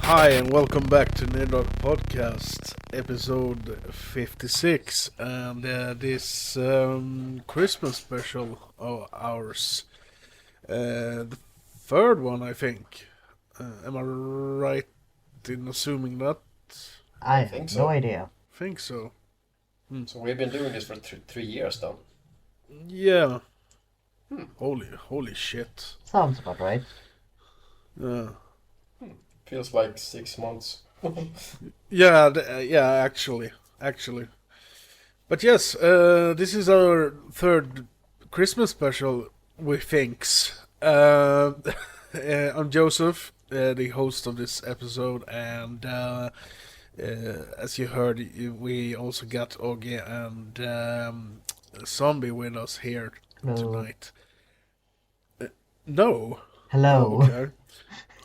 Hi, and welcome back to Nedot Podcast, episode 56, and this Christmas special of ours. The third one, I think. Am I right in assuming that? I think have no so. idea. Think so. So we've been doing this for 3 years now. Yeah. Holy shit. Sounds about right. Yeah. Feels like 6 months. Yeah, actually. But yes, this is our third Christmas special, we thinks. I'm Josef, the host of this episode, and as you heard, we also got Ogge and Zombie with us here No. tonight. No. Hello. Okay.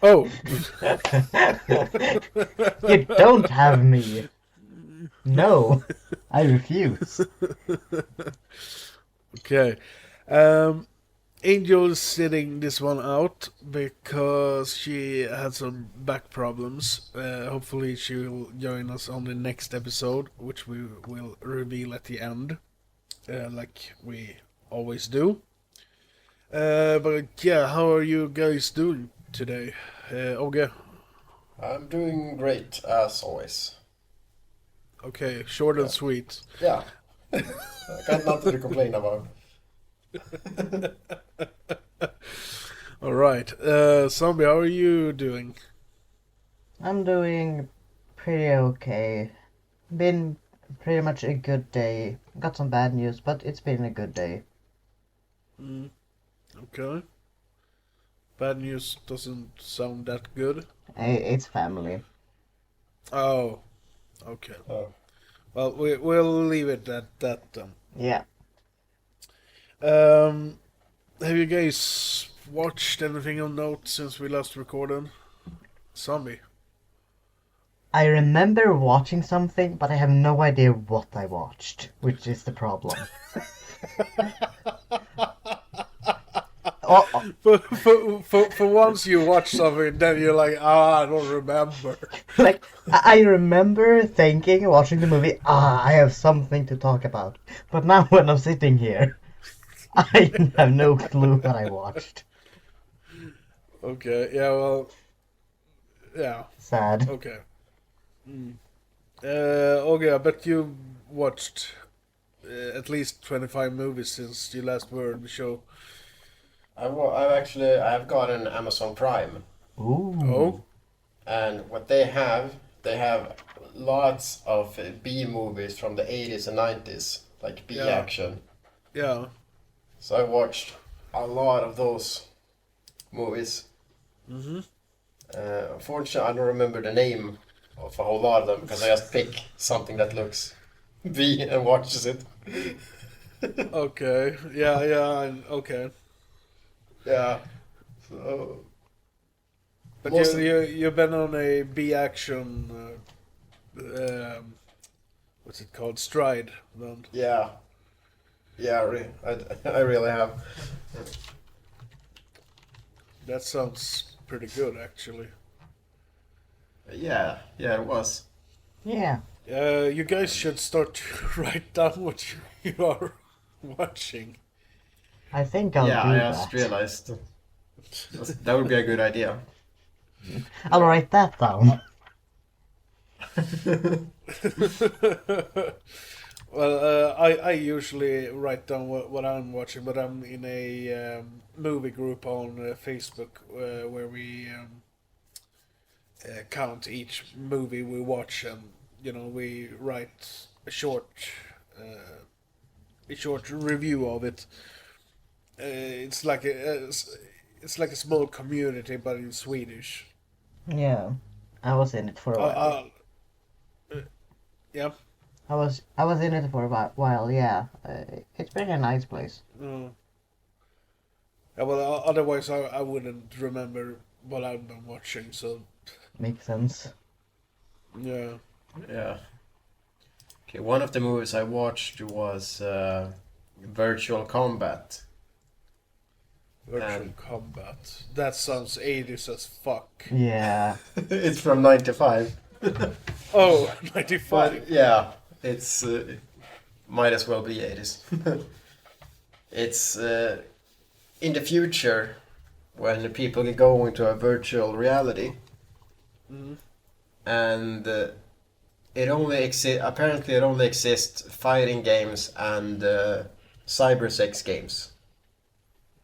Oh. You don't have me. No, I refuse. Okay. Angel's sitting this one out because she had some back problems. Hopefully she will join us on the next episode, which we will reveal at the end, like we always do. But yeah, how are you guys doing today? Ogge? I'm doing great, as always. Okay, short and sweet. Yeah. I got nothing to complain about. Alright, Zombie, how are you doing? I'm doing pretty okay. Been pretty much a good day. Got some bad news, but it's been a good day. Okay. Bad news doesn't sound that good. It's family. Oh, okay. Oh. Well, we'll leave it at that then. Yeah. Have you guys watched anything of note since we last recorded? Zombie. I remember watching something, but I have no idea what I watched, which is the problem. For once you watch something, then you're like, I don't remember. Like, I remember thinking, watching the movie, I have something to talk about. But now when I'm sitting here, I have no clue what I watched. Okay, yeah, well, yeah, Sad. okay. Okay, I bet you watched at least 25 movies since you last were on the show. I've got an Amazon Prime, Ooh. Oh? and what they have lots of B movies from the 80s and 90s, like B Yeah. action. Yeah. So I watched a lot of those movies. Mm-hmm. Unfortunately, I don't remember the name of a whole lot of them because I just pick something that looks B and watches it. Okay, yeah, okay. Yeah. So, But most you've been on a B action, what's it called, stride, then. yeah. Yeah, I really have. That sounds pretty good, actually. Yeah, it was. Yeah. You guys should start to write down what you are watching. I think I'll do I that. just realized that would be a good idea. I'll write that down. Well, I usually write down what I'm watching, but I'm in a movie group on Facebook where we count each movie we watch, and we write a short review of it. It's like a small community, but in Swedish. Yeah. I was in it for a while. Yeah. I was in it for a while, yeah. It's been a nice place. Yeah, well, otherwise I wouldn't remember what I've been watching. So Makes sense. yeah. Yeah. Okay, one of the movies I watched was Virtual Combat. Virtual Combat. That sounds 80s as fuck. Yeah. It's from 95. Oh, 95. But yeah, it's might as well be 80s. It's in the future when people go into a virtual reality, and it only apparently it only exists fighting games and cyber sex games.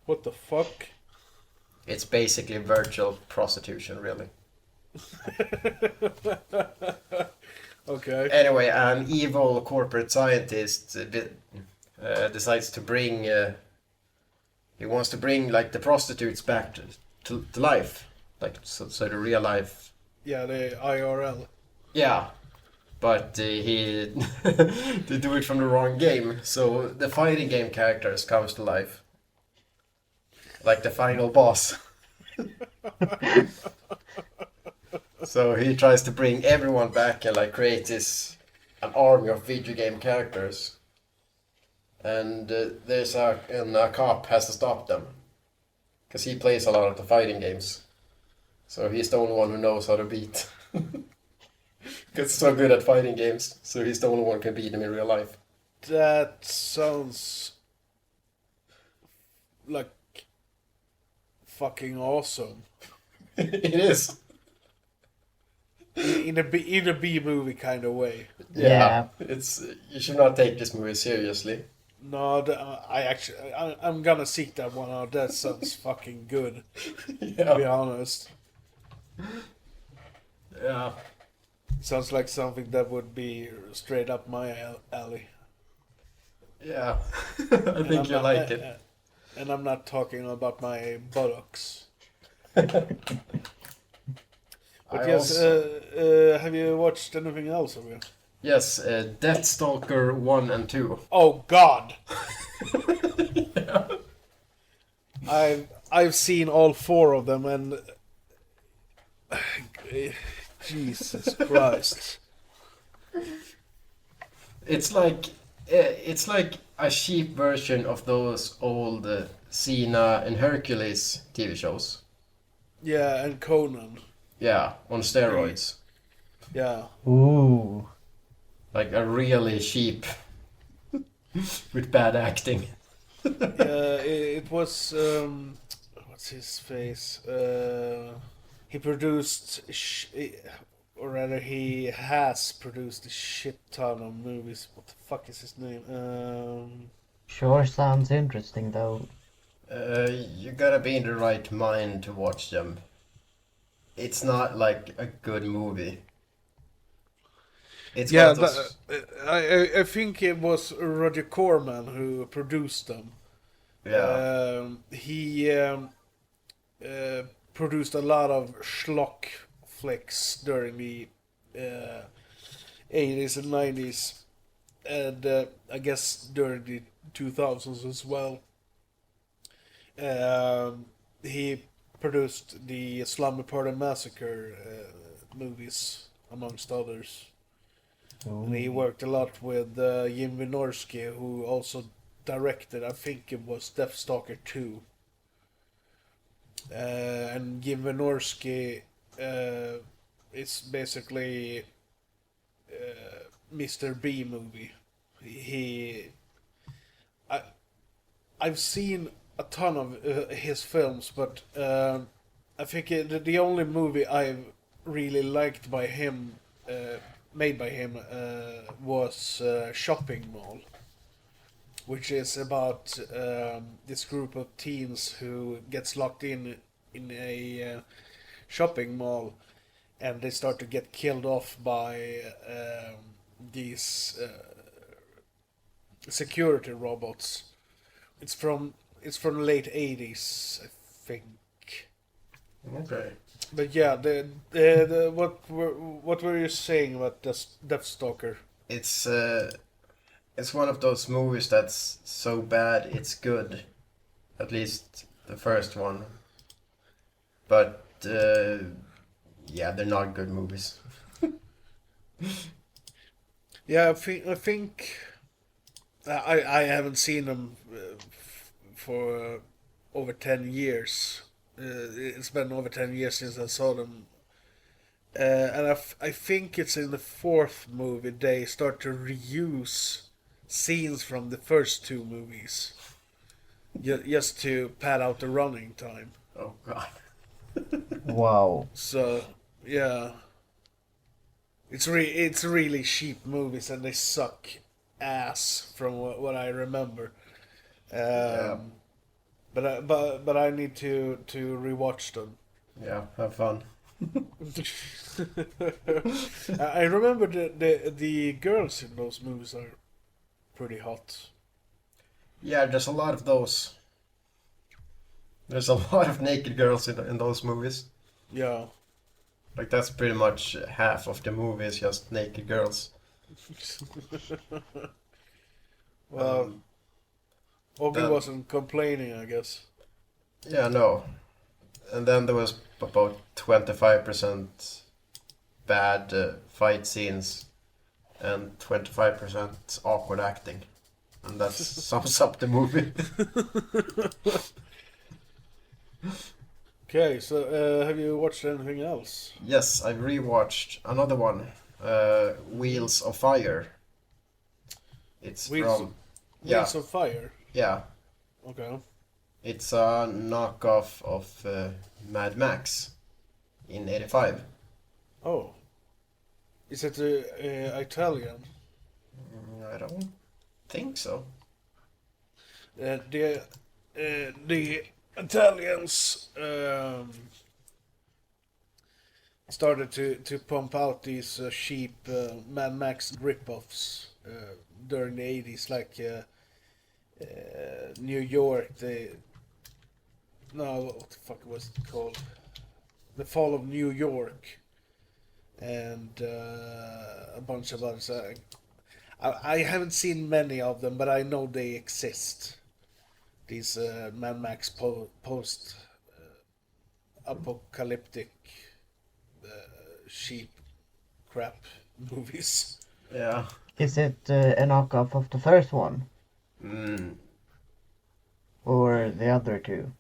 What the fuck? It's basically virtual prostitution, really. Okay. Anyway, an evil corporate scientist decides to bring. He wants to bring like the prostitutes back to life, like so the real life. Yeah, the IRL. Yeah, but he they do it from the wrong game. So the fighting game characters comes to life, like the final boss. So he tries to bring everyone back and like create an army of video game characters. And there's a cop has to stop them, because he plays a lot of the fighting games. So he's the only one who knows how to beat. Because he's so good at fighting games, so he's the only one who can beat him in real life. That sounds like fucking awesome. It is. In a B movie kind of way. Yeah. It's you should not take this movie seriously. No, I'm gonna seek that one out. That sounds fucking good. To be honest, Yeah. sounds like something that would be straight up my alley. Yeah. I think you like it. And I'm not talking about my buttocks. But yes, have you watched anything else of it? Yes, Deathstalker 1 and 2. Oh God! Yeah. I've seen all 4 of them, and Jesus Christ! It's like a cheap version of those old Cena and Hercules TV shows. Yeah, and Conan. Yeah, on steroids. Yeah. Ooh. Like a really cheap with bad acting. It was what's his face? He produced, or rather, he has produced a shit ton of movies. What the fuck is his name? Sure sounds interesting though. You gotta be in the right mind to watch them. It's not like a good movie. It's Yeah, one of those- I think it was Roger Corman who produced them. yeah. He produced a lot of schlock flicks during the 80s and 90s, and I guess during the 2000s as well. He produced the Slumber Party Massacre movies, amongst others. And he worked a lot with Jim Wynorski, who also directed, I think it was Deathstalker 2. And Jim Wynorski is basically Mr. B movie. I've seen a ton of his films, but I think the only movie I've really liked by him, made by him, was Shopping Mall, which is about this group of teens who gets locked in a shopping mall, and they start to get killed off by these security robots. It's from the late 80s, I think. Okay. But yeah, what were you saying about Deathstalker? It's one of those movies that's so bad it's good. At least the first one. But yeah, they're not good movies. Yeah, I think I haven't seen them for over 10 years. It's been over 10 years since I saw them. And I think it's in the fourth movie they start to reuse scenes from the first two movies. Just to pad out the running time. Oh god. Wow. So, yeah. It's really cheap movies and they suck ass from what I remember. Yeah. But I need to rewatch them. Yeah, have fun. I remember the girls in those movies are pretty hot. Yeah, there's a lot of those. There's a lot of naked girls in those movies. Yeah. Like that's pretty much half of the movie is just naked girls. Well, Ogge then- wasn't complaining, I guess. Yeah, no. And then there was about 25% bad fight scenes and 25% awkward acting. And that sums up the movie. Okay, so have you watched anything else? Yes, I rewatched another one, Wheels of Fire. It's from yeah, Wheels of Fire. yeah. Okay. It's a knockoff of Mad Max in '85. Oh. Is it Italian? I don't think so. The Italians started to pump out these cheap Mad Max rip-offs during the 80s, like New York. What the fuck was it called? The Fall of New York, and a bunch of others. I haven't seen many of them, but I know they exist. These Mad Max post apocalyptic sheep crap movies. Yeah. Is it a knockoff of the first one? Mm, Or the other two?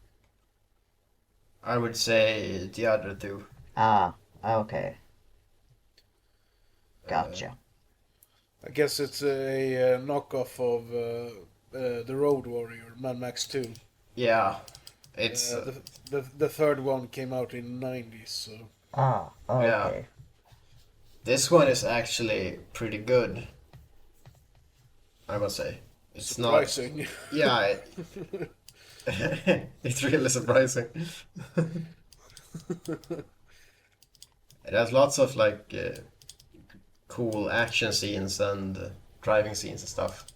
I would say the other two. Ah, okay. Gotcha. I guess it's a knockoff of the Road Warrior, Mad Max 2. Yeah. It's The third one came out in the 90s, so... Ah, Yeah. okay. this one is actually pretty good. I must say. It's Surprising. not. Yeah. It's really surprising. It has lots of like cool action scenes and driving scenes and stuff.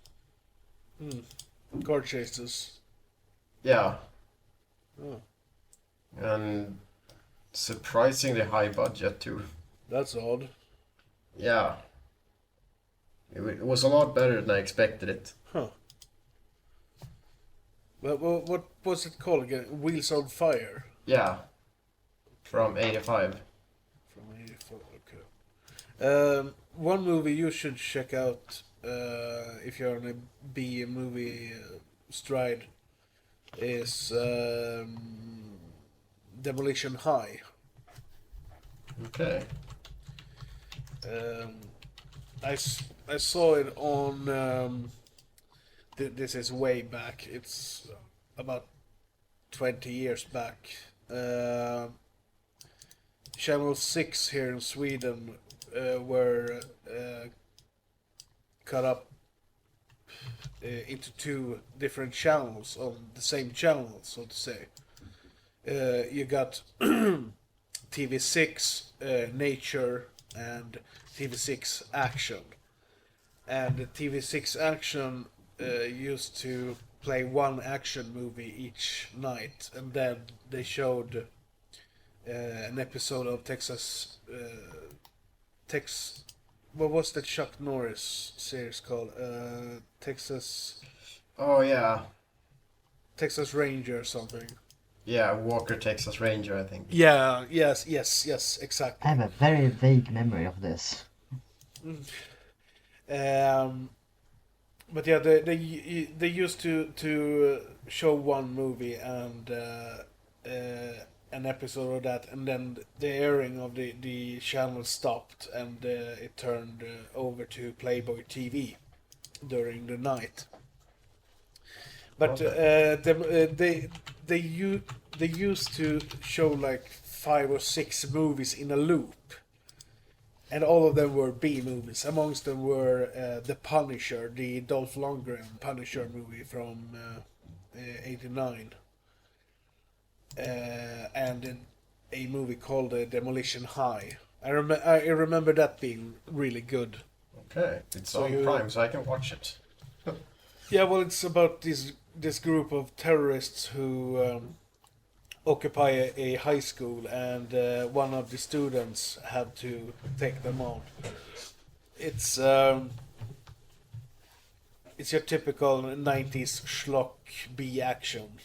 Car chases. Yeah, Oh, and surprisingly high budget too. that's odd. Yeah, it was a lot better than I expected it. Huh. Well, what was it called again? Wheels on Fire? Yeah, from '85. From 84, okay. One movie you should check out if you're on a B movie stride is Demolition High. Okay. I saw it on. This is way back. It's about 20 years back. Channel 6 here in Sweden were cut up into two different channels on the same channel, so to say. You got TV6 Nature and TV6 Action. And the TV6 Action used to play one action movie each night, and then they showed an episode of what was the Chuck Norris series called? Oh yeah, Texas Ranger or something. yeah. Walker Texas Ranger, I think. Yeah, yes, exactly. I have a very vague memory of this. But yeah, they used to show one movie and an episode of that, and then the airing of the channel stopped, and it turned over to Playboy TV during the night. But Okay. they used to show like 5 or 6 movies in a loop, and all of them were B movies. Amongst them were The Punisher, the Dolph Lundgren Punisher movie from '89, and a movie called Demolition High. I remember that being really good. Okay. It's So on you- Prime, so I can watch it. Yeah, well, it's about this group of terrorists who occupy a high school, and one of the students have to take them out. It's it's your typical '90s schlock B action,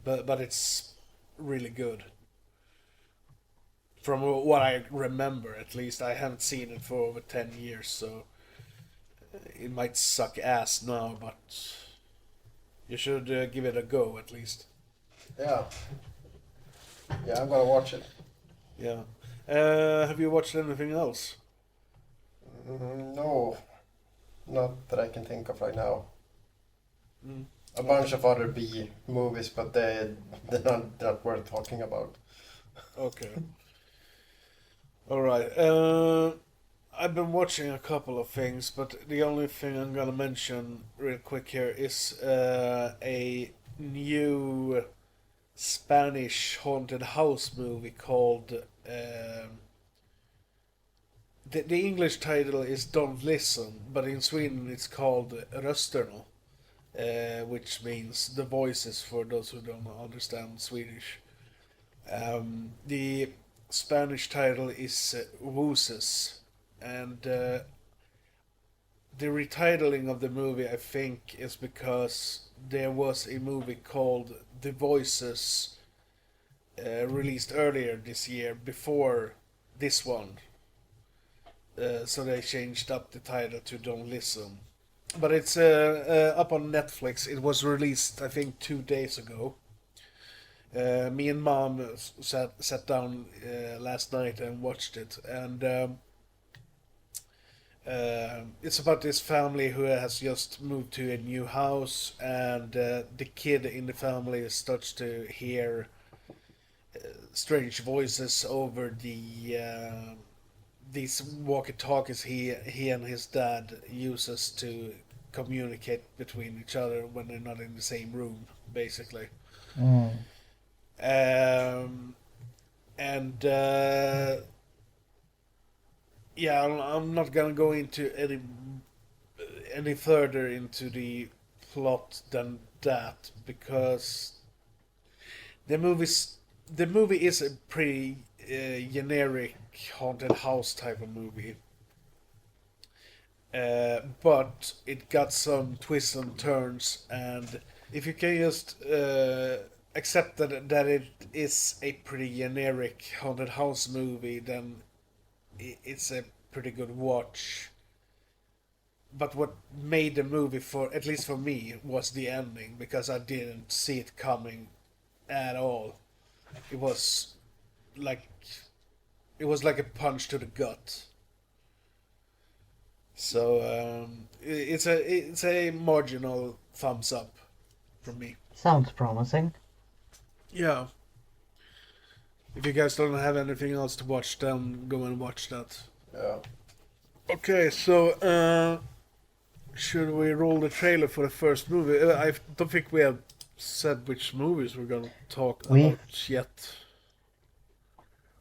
but it's really good. From what I remember, at least, I haven't seen it for over 10 years, so it might suck ass now, but you should give it a go at least. Yeah. Yeah, I'm gonna watch it. Yeah. Have you watched anything else? No, not that I can think of right now. Mm. A bunch of other B movies, but they're not worth talking about. Okay. All right. I've been watching a couple of things, but the only thing I'm gonna mention real quick here is a new Spanish haunted house movie called. The English title is Don't Listen, but in Sweden it's called Rösterna, which means the voices for those who don't understand Swedish. The Spanish title is Voices, and the retitling of the movie, I think, is because there was a movie called The Voices released earlier this year before this one. So they changed up the title to Don't Listen. But it's up on Netflix. It was released, I think, 2 days ago. Me and Mom sat down last night and watched it, and it's about this family who has just moved to a new house, and the kid in the family starts to hear strange voices over these walkie-talkies he and his dad uses to communicate between each other when they're not in the same room, basically. Mm. And yeah, I'm not gonna go into any further into the plot than that, because the movie's the movie is a pretty generic haunted house type of movie. But it got some twists and turns, and if you can just accept that it is a pretty generic haunted house movie, then it's a pretty good watch. But what made the movie, for at least for me, was the ending, because I didn't see it coming at all. It was like it was like a punch to the gut. So it's a marginal thumbs up from me. Sounds promising. Yeah. If you guys don't have anything else to watch, then go and watch that. Yeah. Okay, so should we roll the trailer for the first movie? I don't think we have said which movies we're gonna talk We- about yet.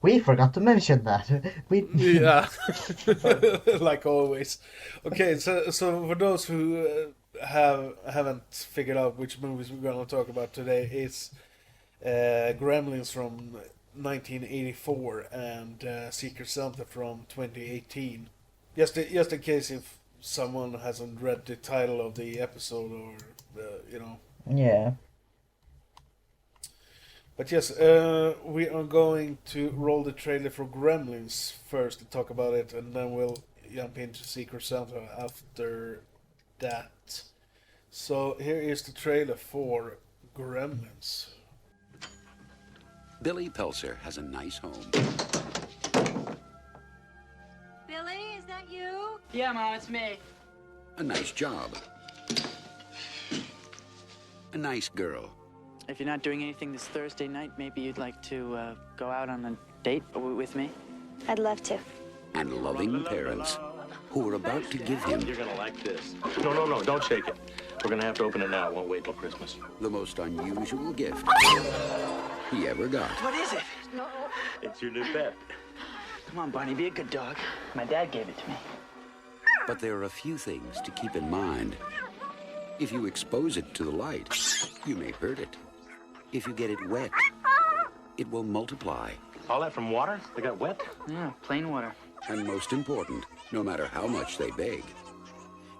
We forgot to mention that. We Yeah, like always. Okay, so for those who haven't figured out which movies we're gonna talk about today, it's Gremlins from 1984 and Secret Santa from 2018. Just in case if someone hasn't read the title of the episode, or you know. Yeah. But yes, we are going to roll the trailer for Gremlins first to talk about it, and then we'll jump into Secret Santa after that. So here is the trailer for Gremlins. Billy Peltzer has a nice home. Billy, is that you? Yeah, Mom, it's me. A nice job. A nice girl. If you're not doing anything this Thursday night, maybe you'd like to go out on a date with me? I'd love to. And loving parents who are about to give him You're gonna like this. No, don't shake it. We're gonna have to open it now. It won't wait till Christmas. the most unusual gift he ever got. What is it? It's your new pet. Come on, Barney, be a good dog. My dad gave it to me. But there are a few things to keep in mind. If you expose it to the light, you may hurt it. If you get it wet, it will multiply. All that from water? They got wet? Yeah, plain water. And most important, no matter how much they beg,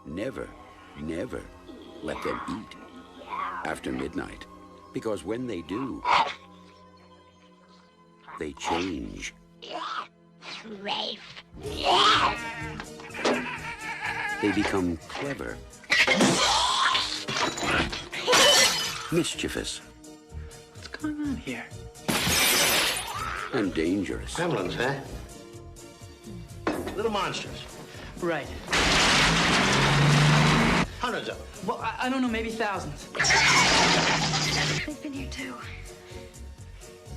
never, never let them eat after midnight. Because when they do, they change. They become clever, mischievous, What's going on here? and dangerous. Gremlins, huh? Little monsters. Right. Hundreds of them. Well, I don't know, maybe thousands. They've been here too.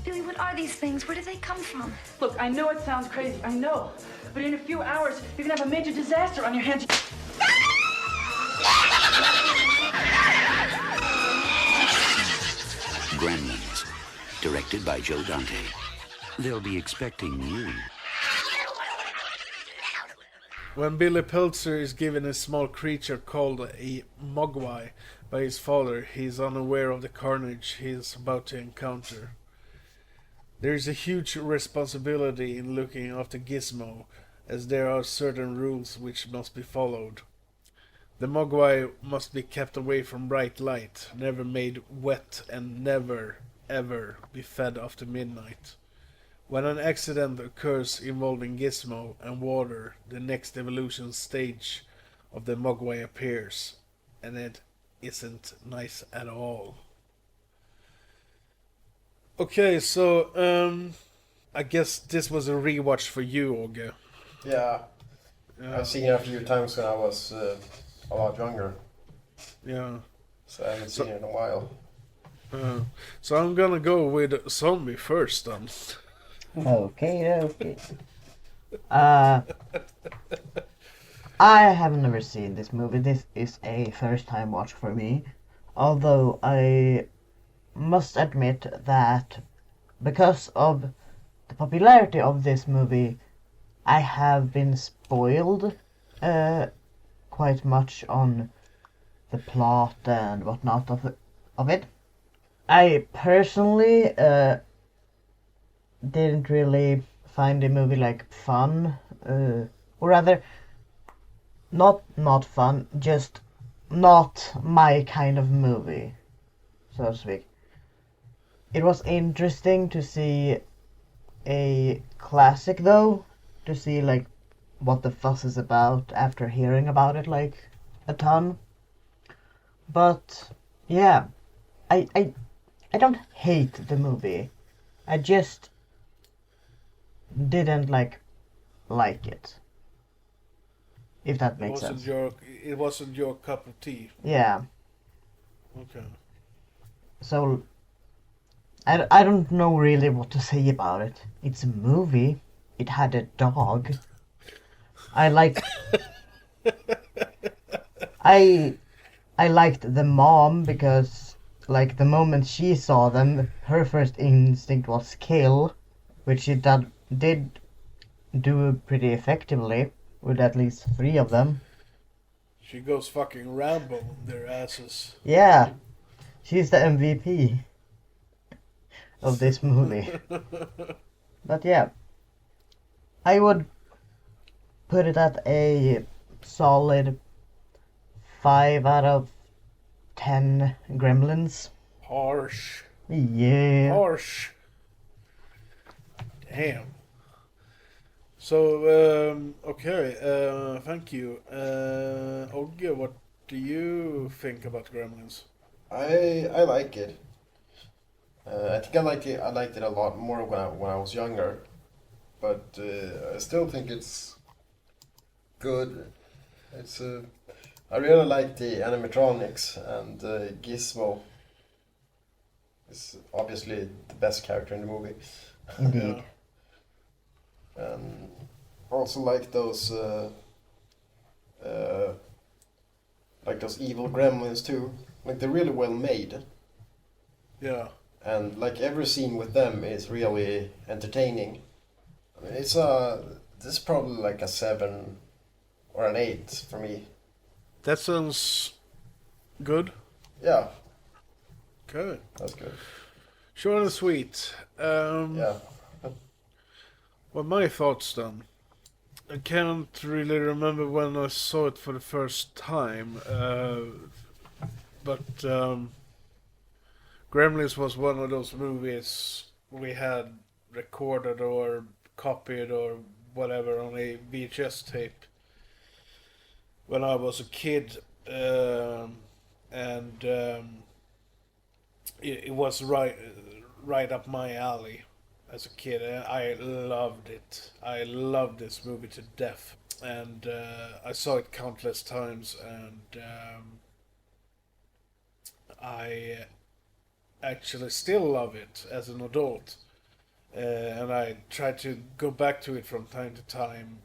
Billy, what are these things? Where do they come from? Look, I know it sounds crazy, I know. But in a few hours, you're gonna have a major disaster on your hands. Gremlins, directed by Joe Dante. They'll be expecting you. When Billy Peltzer is given a small creature called a mogwai by his father, he is unaware of the carnage he is about to encounter. There is a huge responsibility in looking after Gizmo, as there are certain rules which must be followed. The mogwai must be kept away from bright light, never made wet, and never, ever be fed after midnight. When an accident occurs involving Gizmo and water, the next evolution stage of the mogwai appears, and it isn't nice at all. Okay, so I guess this was a rewatch for you, Ogge. Yeah, I've seen it a few times when I was a lot younger, Yeah. so I haven't seen it in a while. So I'm gonna go with Zombie first then. Okay. I have never seen this movie. This is a first time watch for me. Although I must admit that because of the popularity of this movie, I have been spoiled quite much on the plot and whatnot of it. I personally didn't really find the movie like fun, or rather, not fun, just not my kind of movie, so to speak. It was interesting to see a classic though, to see like what the fuss is about after hearing about it like a ton. But yeah, I don't hate the movie. I just didn't like it. If that makes sense. It wasn't your cup of tea. Yeah. Okay. So I don't know really what to say about it. It's a movie. It had a dog. I liked I liked the mom because like the moment she saw them, her first instinct was kill, which she did do pretty effectively with at least 3 of them. She goes fucking Rambo on their asses. Yeah, she's the MVP of this movie. But yeah, I would put it at a solid 5 out of 10 Gremlins. Harsh. Yeah. Harsh. Damn. So, okay, thank you. Ogge, do you think about Gremlins? I like it. I think I liked it a lot more when I was younger, but I still think it's good. It's I really like the animatronics, and Gizmo is obviously the best character in the movie. Indeed. And also uh, like those evil gremlins too. Like they're really well made, Yeah. and like every scene with them is really entertaining. I mean, this is probably like a 7 or an 8 for me. That sounds good. Yeah, Okay. that's good. Short and sweet. Yeah. Well, my thoughts then. I can't really remember when I saw it for the first time, but Gremlins was one of those movies we had recorded or copied or whatever on a VHS tape when I was a kid, and it was right up my alley as a kid. And I loved it. I loved this movie to death, and I saw it countless times, and I actually still love it as an adult. And I try to go back to it from time to time,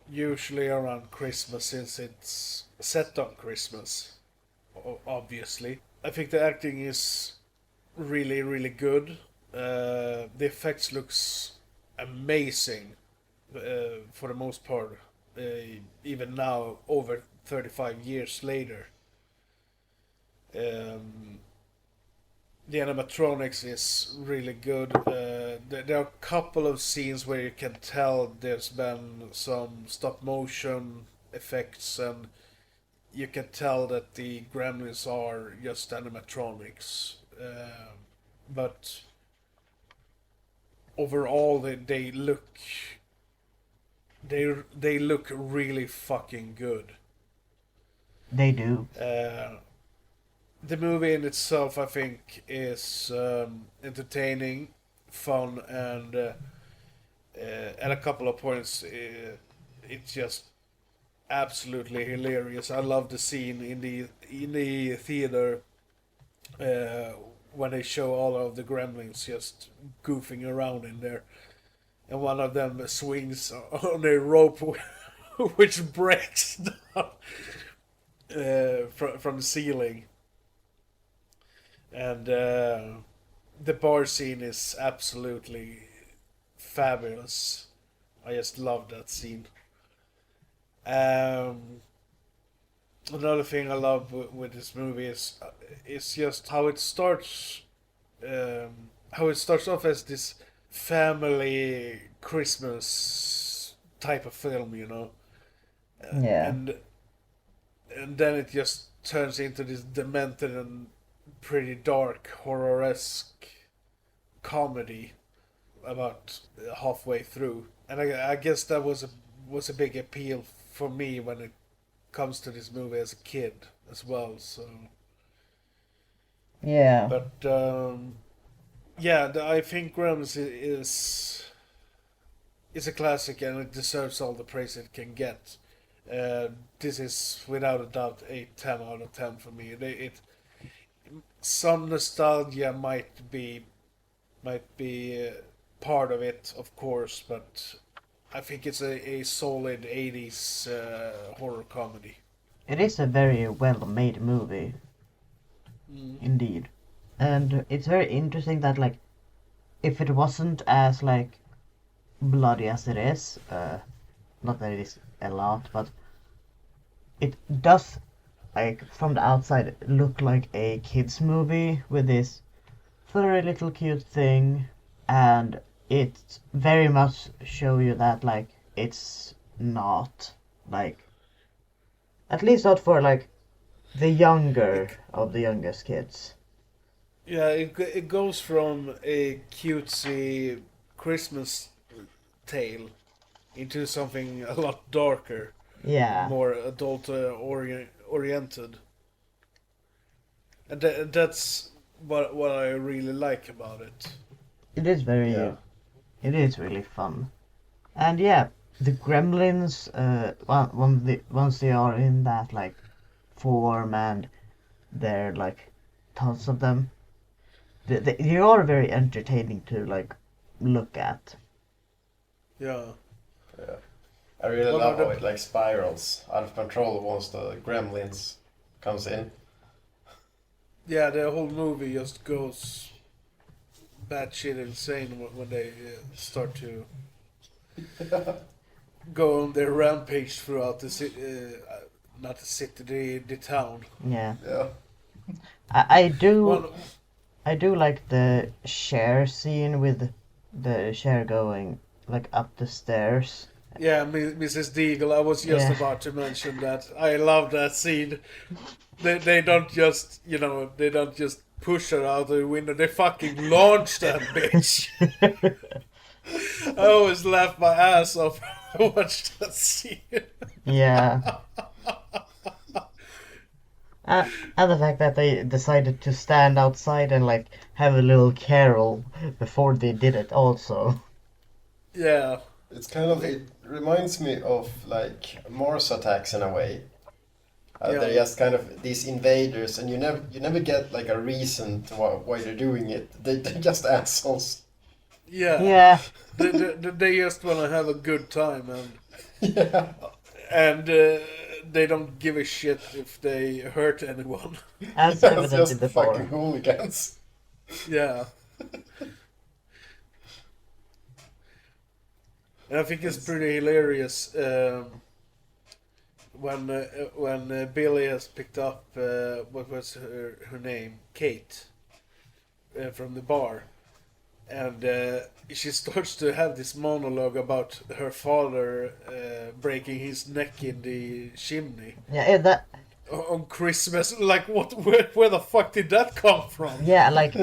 usually around Christmas since it's set on Christmas, obviously. I think the acting is really, really good. The effects looks amazing for the most part, even now, over 35 years later. The animatronics is really good. There are a couple of scenes where you can tell there's been some stop motion effects, and you can tell that the gremlins are just animatronics. But overall, they look they look really fucking good. They do. The movie in itself, I think, is entertaining, fun, and at a couple of points, it's just absolutely hilarious. I love the scene in the theater when they show all of the gremlins just goofing around in there, and one of them swings on a rope which breaks down from the ceiling. And the bar scene is absolutely fabulous. I just love that scene. Another thing I love with this movie is just how it starts. How it starts off as this family Christmas type of film, you know, Yeah. and then it just turns into this demented and pretty dark horror-esque comedy about halfway through, and I guess that was a big appeal for me when it comes to this movie as a kid as well. So, Yeah. but yeah, I think Gremlins is a classic, and it deserves all the praise it can get. This is without a doubt a 10 out of 10 for me. Some nostalgia might be part of it, of course, but I think it's a solid 80s horror comedy. It is a very well made movie. Indeed. And it's very interesting that, like, if it wasn't as, like, bloody as it is, not that it is a lot, but it does, like, from the outside look like a kids movie with this furry little cute thing, and it very much show you that, like, it's not, like, at least not for, like, the younger of the youngest kids. Yeah, it goes from a cutesy Christmas tale into something a lot darker, Yeah. more adult oriented. And that's what I really like about it. It is very, Yeah. it is really fun. And yeah, the Gremlins, once they are in that like form and they're like tons of them, they are very entertaining to like look at. Yeah. Yeah. I really One love of how the- it like spirals out of control once the Gremlins comes in. Yeah, the whole movie just goes batshit insane when they start to go on their rampage throughout the city, not the city, the town. Yeah, Yeah. I do One, I do like the Cher scene with the Cher going like up the stairs. yeah, Mrs. Deagle. I was just Yeah. about to mention that. I love that scene. They don't just they don't just push her out the window. They fucking launch that bitch. I always laugh my ass off when I watch that scene. Yeah. And the fact that they decided to stand outside and like have a little carol before they did it also. Yeah, It's kind of, it reminds me of like Mars attacks in a way. Yeah. They're just kind of these invaders, and you never get like a reason to why they're doing it. They're just assholes. yeah. Yeah. They just want to have a good time Yeah. and they don't give a shit if they hurt anyone. As That's evident just in the fucking bar. hooligans. Yeah. And I think it's pretty hilarious when Billy has picked up what was her name, Kate, from the bar, and she starts to have this monologue about her father breaking his neck in the chimney Yeah, that on Christmas. Like, where the fuck did that come from? yeah, like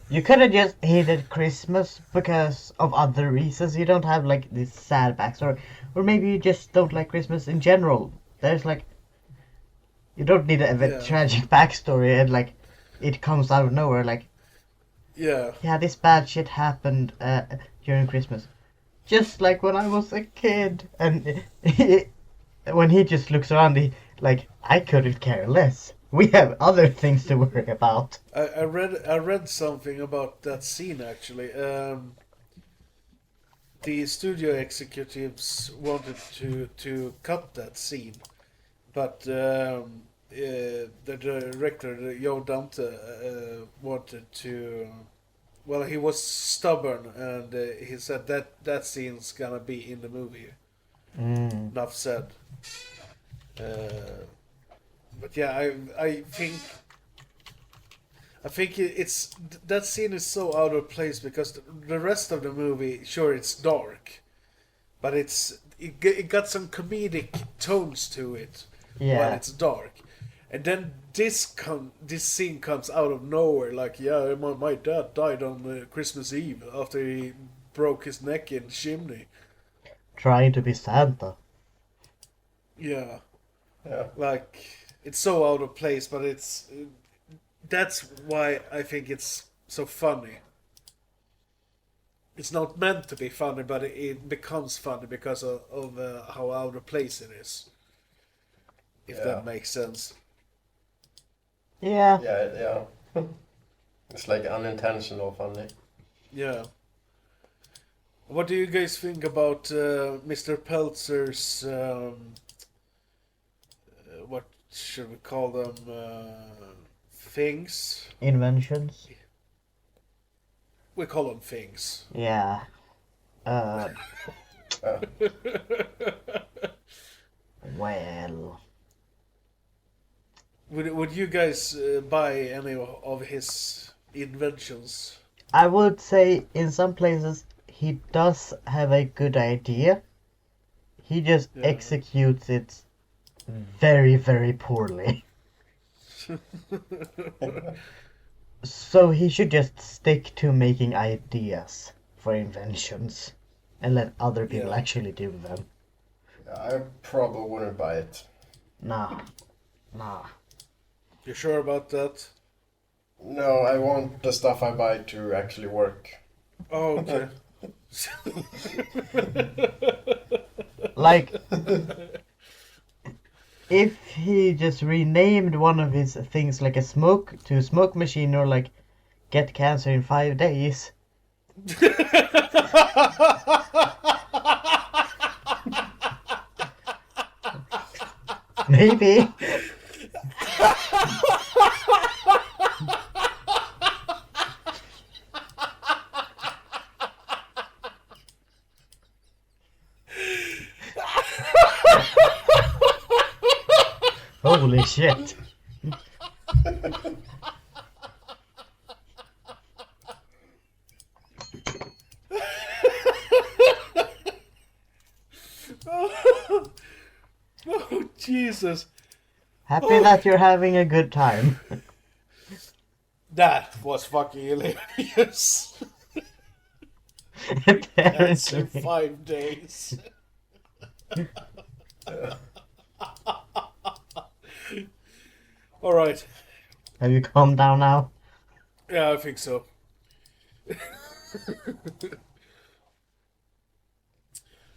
you could have just hated Christmas because of other reasons. You don't have like this sad backstory. Or maybe you just don't like Christmas in general. There's like you don't need a Yeah. tragic backstory and like it comes out of nowhere like Yeah, yeah, this bad shit happened during Christmas. Just like when I was a kid. And when he just looks around, like, I couldn't care less. We have other things to worry about. I read something about that scene actually. The studio executives wanted to cut that scene, but the director Joe Dante wanted to. Well, he was stubborn, and he said that scene's gonna be in the movie. Enough said. But yeah, I think it's that scene is so out of place because the rest of the movie, sure, it's dark, but it got some comedic tones to it while Yeah. it's dark, and then this scene comes out of nowhere. Like, yeah, my dad died on Christmas Eve after he broke his neck in the chimney. Trying to be Santa. Yeah. Yeah. Like, it's so out of place, but that's why I think it's so funny. It's not meant to be funny, but it becomes funny because of how out of place it is. If Yeah. that makes sense. Yeah. Yeah. It's like unintentional funny. Yeah. What do you guys think about Mr. Peltzer's what should we call them? Things? Inventions. We call them things. Yeah. Well. Would you guys buy any of his inventions? I would say in some places he does have a good idea. He just Yeah. executes it very, very poorly. So he should just stick to making ideas for inventions and let other people Yeah. actually do them. I probably wouldn't buy it. Nah. You sure about that? No, I want the stuff I buy to actually work. Oh, okay. Like, if he just renamed one of his things like a smoke machine or like get cancer in 5 days. Maybe. Holy shit. Oh, Jesus. Happy that you're having a good time. That was fucking hilarious. That's in Apparently. 5 days. All right. Have you calmed down now? Yeah, I think so.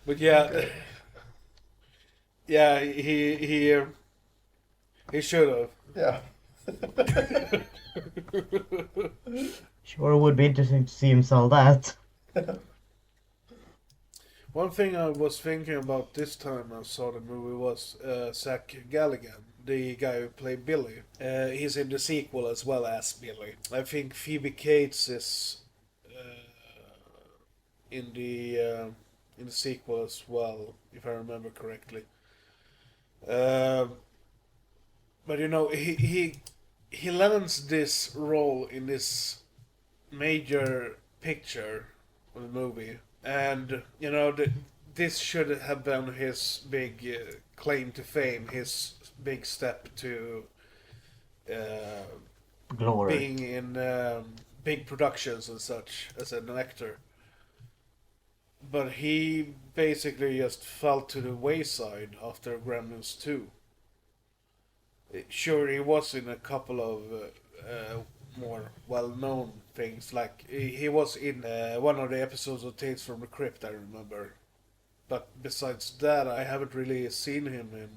But yeah, Okay. yeah, he should have. Yeah. Sure would be interesting to see him sell that. One thing I was thinking about this time I saw the movie was Zach Galligan, the guy who played Billy. He's in the sequel as well as Billy. I think Phoebe Cates is in the sequel as well, if I remember correctly. But you know, he lands this role in this major picture of the movie, and you know, this should have been his big claim to fame, his big step to Glory. being in big productions and such as an actor. But he basically just fell to the wayside after Gremlins 2. Sure, he was in a couple of more well-known things. Like he was in one of the episodes of Tales from the Crypt, I remember. But besides that, I haven't really seen him in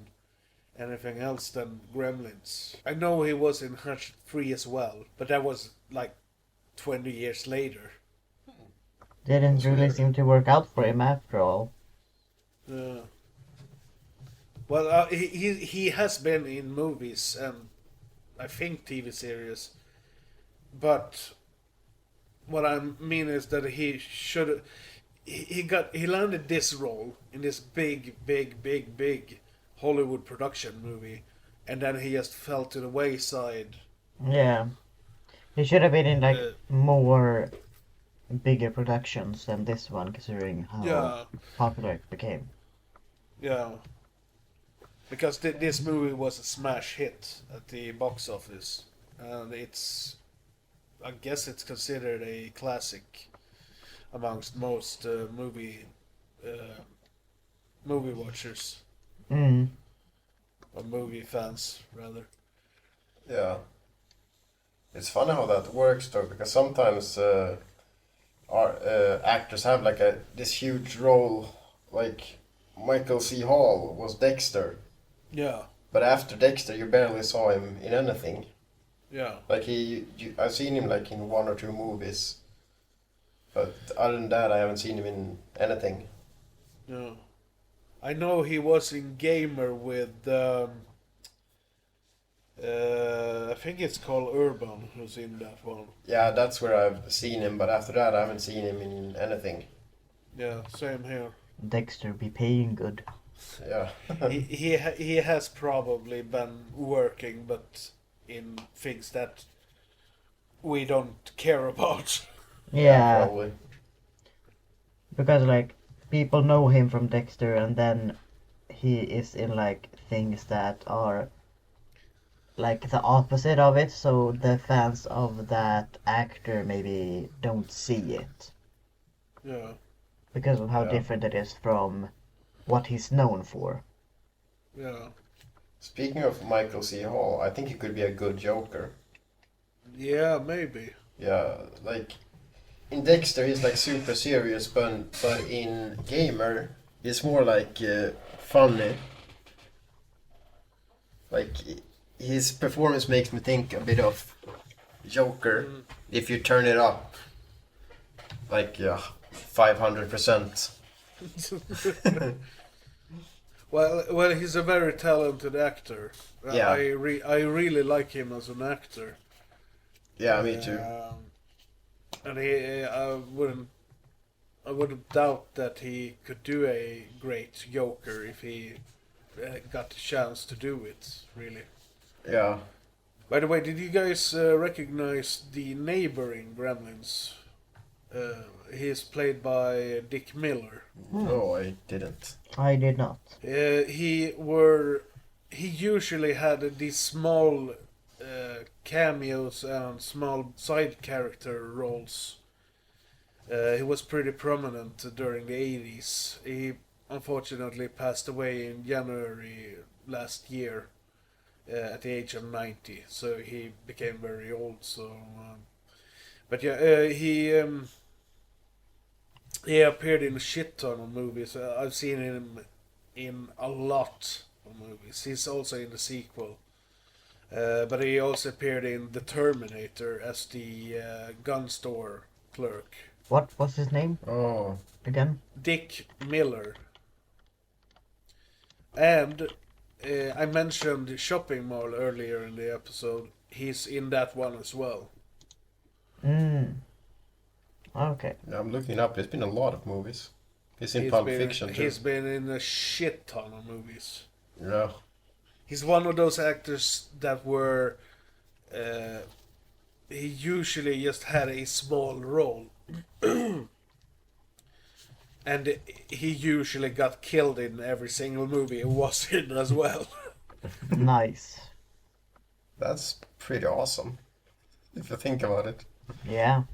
anything else than Gremlins. I know he was in Hatchet 3 as well, but that was like 20 years later. Didn't That's really weird. seem to work out for him after all. Yeah. Well, he has been in movies and I think TV series, but what I mean is that he should he landed this role in this big Hollywood production movie, and then he just fell to the wayside. Yeah. He should have been in like Uh, more bigger productions than this one, considering how Yeah, popular it became. yeah. Because this movie was a smash hit at the box office, and I guess it's considered a classic amongst most movie watchers Mm. or movie fans rather. Yeah. It's funny how that works though, because sometimes actors have like this huge role, like Michael C. Hall was Dexter, Yeah, but after Dexter you barely saw him in anything. yeah. Like I've seen him like in 1 or 2 movies, but other than that I haven't seen him in anything. No. I know he was in Gamer with I think it's called Urban who's in that one. Yeah, that's where I've seen him, but after that I haven't seen him in anything. Yeah, same here. Dexter be paying good. Yeah. He has probably been working, but in things that we don't care about. Yeah, Probably. because like people know him from Dexter, and then he is in like things that are like the opposite of it, so the fans of that actor maybe don't see it Yeah, because of how Yeah. different it is from what he's known for. yeah. Speaking of Michael C. Hall, I think he could be a good Joker. Yeah, maybe. Yeah, like in Dexter he's like super serious, but in Gamer he's more like funny. Like his performance makes me think a bit of Joker if you turn it up. Like 500%. Well, he's a very talented actor. Yeah. I really like him as an actor. Yeah, me too. And I wouldn't doubt that he could do a great Joker if he got the chance to do it. Really. Yeah. By the way, did you guys recognize the neighboring Gremlins? He is played by Dick Miller. No, I didn't. I did not. He usually had these small cameos and small side character roles. He was pretty prominent during the 80s. He unfortunately passed away in January last year at the age of 90. So he became very old. So, but yeah, he appeared in a shit ton of movies. I've seen him in a lot of movies. He's also in the sequel. But he also appeared in The Terminator as the gun store clerk. What was his name Oh. again? Dick Miller. And I mentioned Shopping Mall earlier in the episode. He's in that one as well. Okay. Yeah, I'm looking up. There's been a lot of movies. He's in Pulp Fiction too. He's been in a shit ton of movies. Yeah. He's one of those actors that were... he usually just had a small role. And he usually got killed in every single movie he was in as well. Nice. That's pretty awesome. If you think about it. Yeah.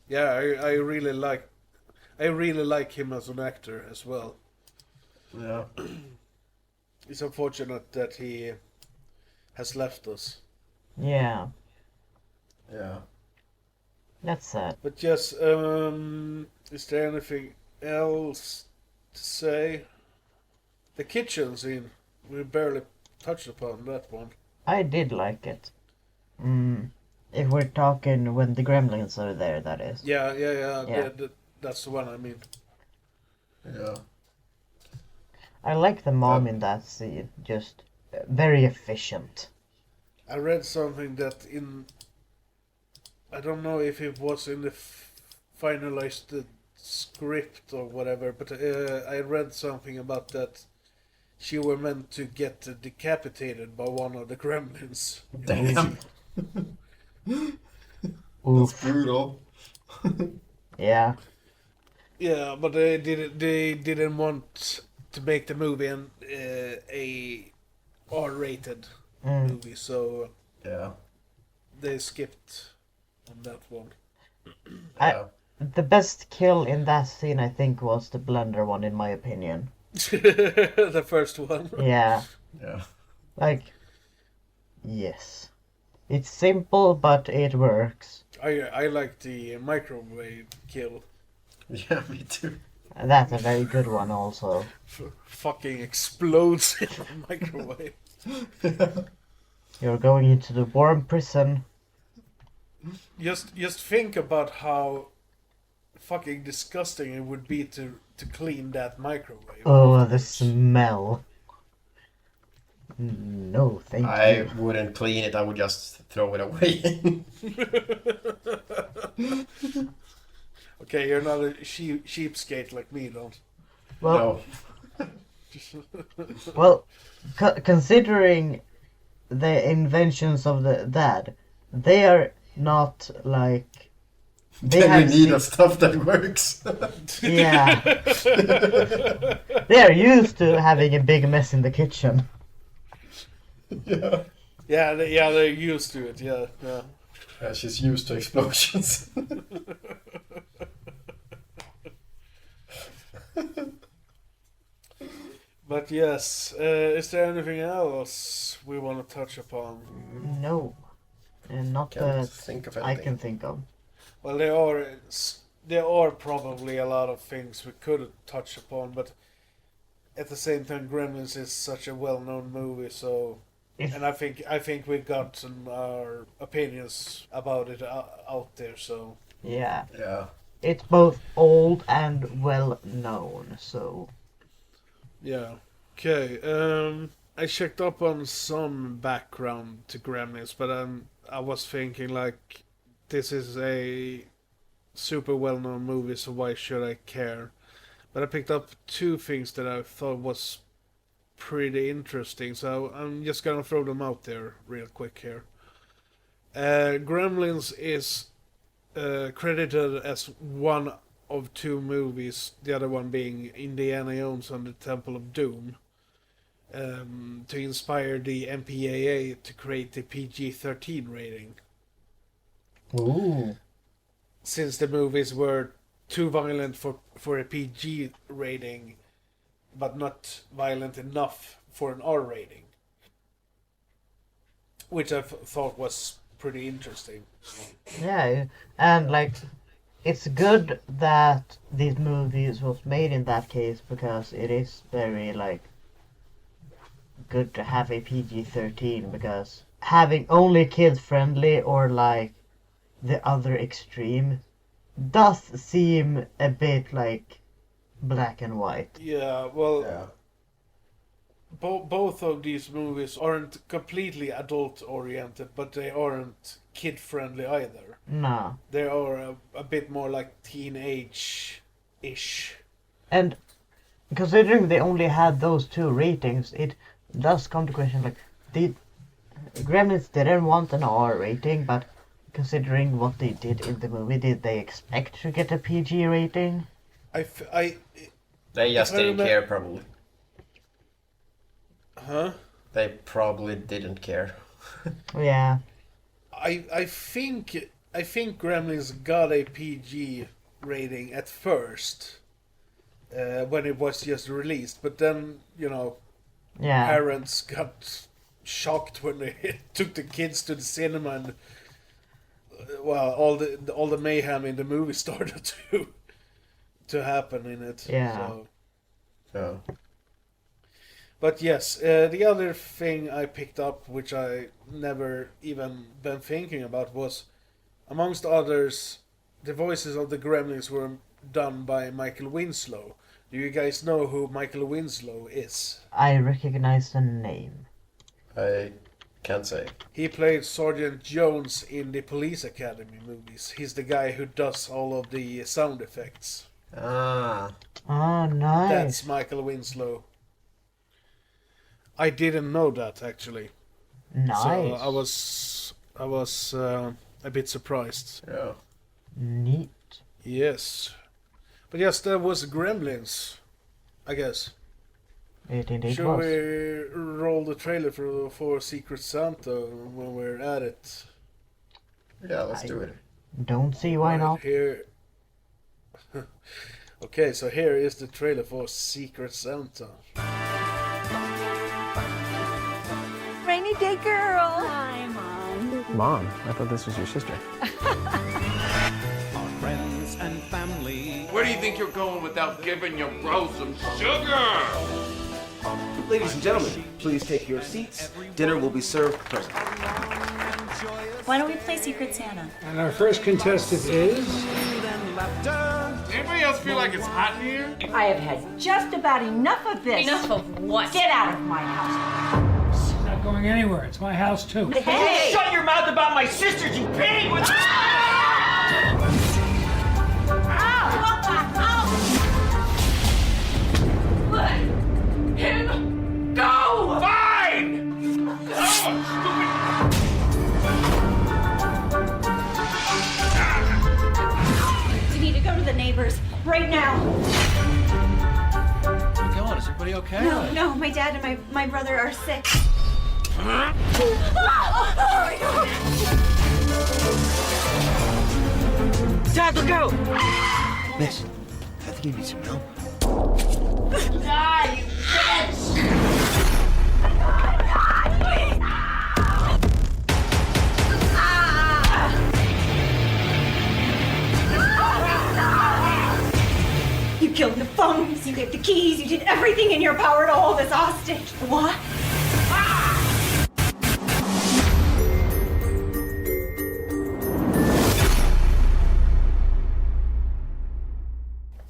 Yeah, I really like him as an actor as well. Yeah. It's unfortunate that he has left us. Yeah. Yeah. That's sad. But yes, is there anything else to say? The kitchen scene, we barely touched upon that one. I did like it. If we're talking when the Gremlins are there, that is. Yeah. Yeah. That's the one I mean. Yeah. I like the mom in that scene. Just very efficient. I read something that I don't know if it was in the finalized script or whatever, but I read something about that she were meant to get decapitated by one of the Gremlins. Damn. Oof. That's brutal. Yeah. Yeah, but they didn't want to make the movie a R-rated movie, so Yeah. they skipped on that one. The best kill in that scene, I think, was the blender one, in my opinion. The first one. Yeah. Yeah. Like, yes. It's simple, but it works. I like the microwave kill. Yeah, me too. That's a very good one, also. Fucking explodes in the microwave. You're going into the warm prison. Just think about how fucking disgusting it would be to clean that microwave. Oh, the smell. No, thank I you. wouldn't clean it. I would just throw it away. Okay, you're not a cheapskate like me, don't. Well, No. well, considering the inventions of the dad, they are not like they Then have you need a stuff that works. yeah. They are used to having a big mess in the kitchen. Yeah. They're used to it. Yeah. She's used to explosions. But yes, is there anything else we want to touch upon? No. And not Can't that think of I anything. can think of. Well, there are probably a lot of things we could touch upon, but at the same time, Gremlins is such a well-known movie, so. And I think we got our opinions about it out there, so. Yeah. Yeah. It's both old and well known, so. Yeah. Okay. I checked up on some background to Gremlins, but I was thinking like, this is a super well-known movie, so why should I care? But I picked up two things that I thought was pretty interesting, so I'm just gonna throw them out there real quick here. Gremlins is credited as one of two movies, the other one being Indiana Jones and the Temple of Doom, to inspire the MPAA to create the PG-13 rating. Ooh. Since the movies were too violent for a PG rating, but not violent enough for an R rating. Which I thought was pretty interesting. Yeah, and like, it's good that these movies was made in that case, because it is very like good to have a PG-13, because having only kids friendly or like the other extreme does seem a bit like black and white. Yeah, well, Yeah. both of these movies aren't completely adult oriented, but they aren't kid friendly either. No. They are a bit more like teenage-ish. And considering they only had those two ratings, it does come to question like, did Gremlins didn't want an R rating, but considering what they did in the movie, did they expect to get a PG rating? I They just If I didn't remem- care, probably. huh? They probably didn't care. Yeah. I think Gremlins got a PG rating at first, when it was just released, but then Yeah. parents got shocked when they took the kids to the cinema, and well, all the mayhem in the movie started to happen in it. Yeah. So. Yeah. But yes, the other thing I picked up, which I never even been thinking about, was, amongst others, the voices of the Gremlins were done by Michael Winslow. Do you guys know who Michael Winslow is? I recognize the name. I can't say. He played Sergeant Jones in the Police Academy movies. He's the guy who does all of the sound effects. Ah. Oh, nice. That's Michael Winslow. I didn't know that, actually. Nice. So I was a bit surprised. Yeah. Neat. Yes. But yes, that was Gremlins, I guess. It indeed Should was. we roll the trailer for Secret Santa when we're at it? Yeah, let's do it. Don't see why Right not. here. Okay, so here is the trailer for Secret Santa. Rainy day girl. Hi, Mom. Mom, I thought this was your sister. Friends and family. Where do you think you're going without giving your bro some sugar? Ladies and gentlemen, please take your seats. Dinner will be served presently. Why don't we play Secret Santa? And our first contestant is... Anybody else feel like it's hot in here? I have had just about enough of this. Enough of what? Get out of my house. It's not going anywhere. It's my house, too. Hey! Shut your mouth about my sisters, you pig! Let him go! Fine! We need to go to the neighbors right now. Where you going? Is everybody okay? No, my dad and my brother are sick. Dad, look out! Miss, I think you need some help. Die, you bitch! killed the phones, you gave the keys, you did everything in your power to hold us hostage. What?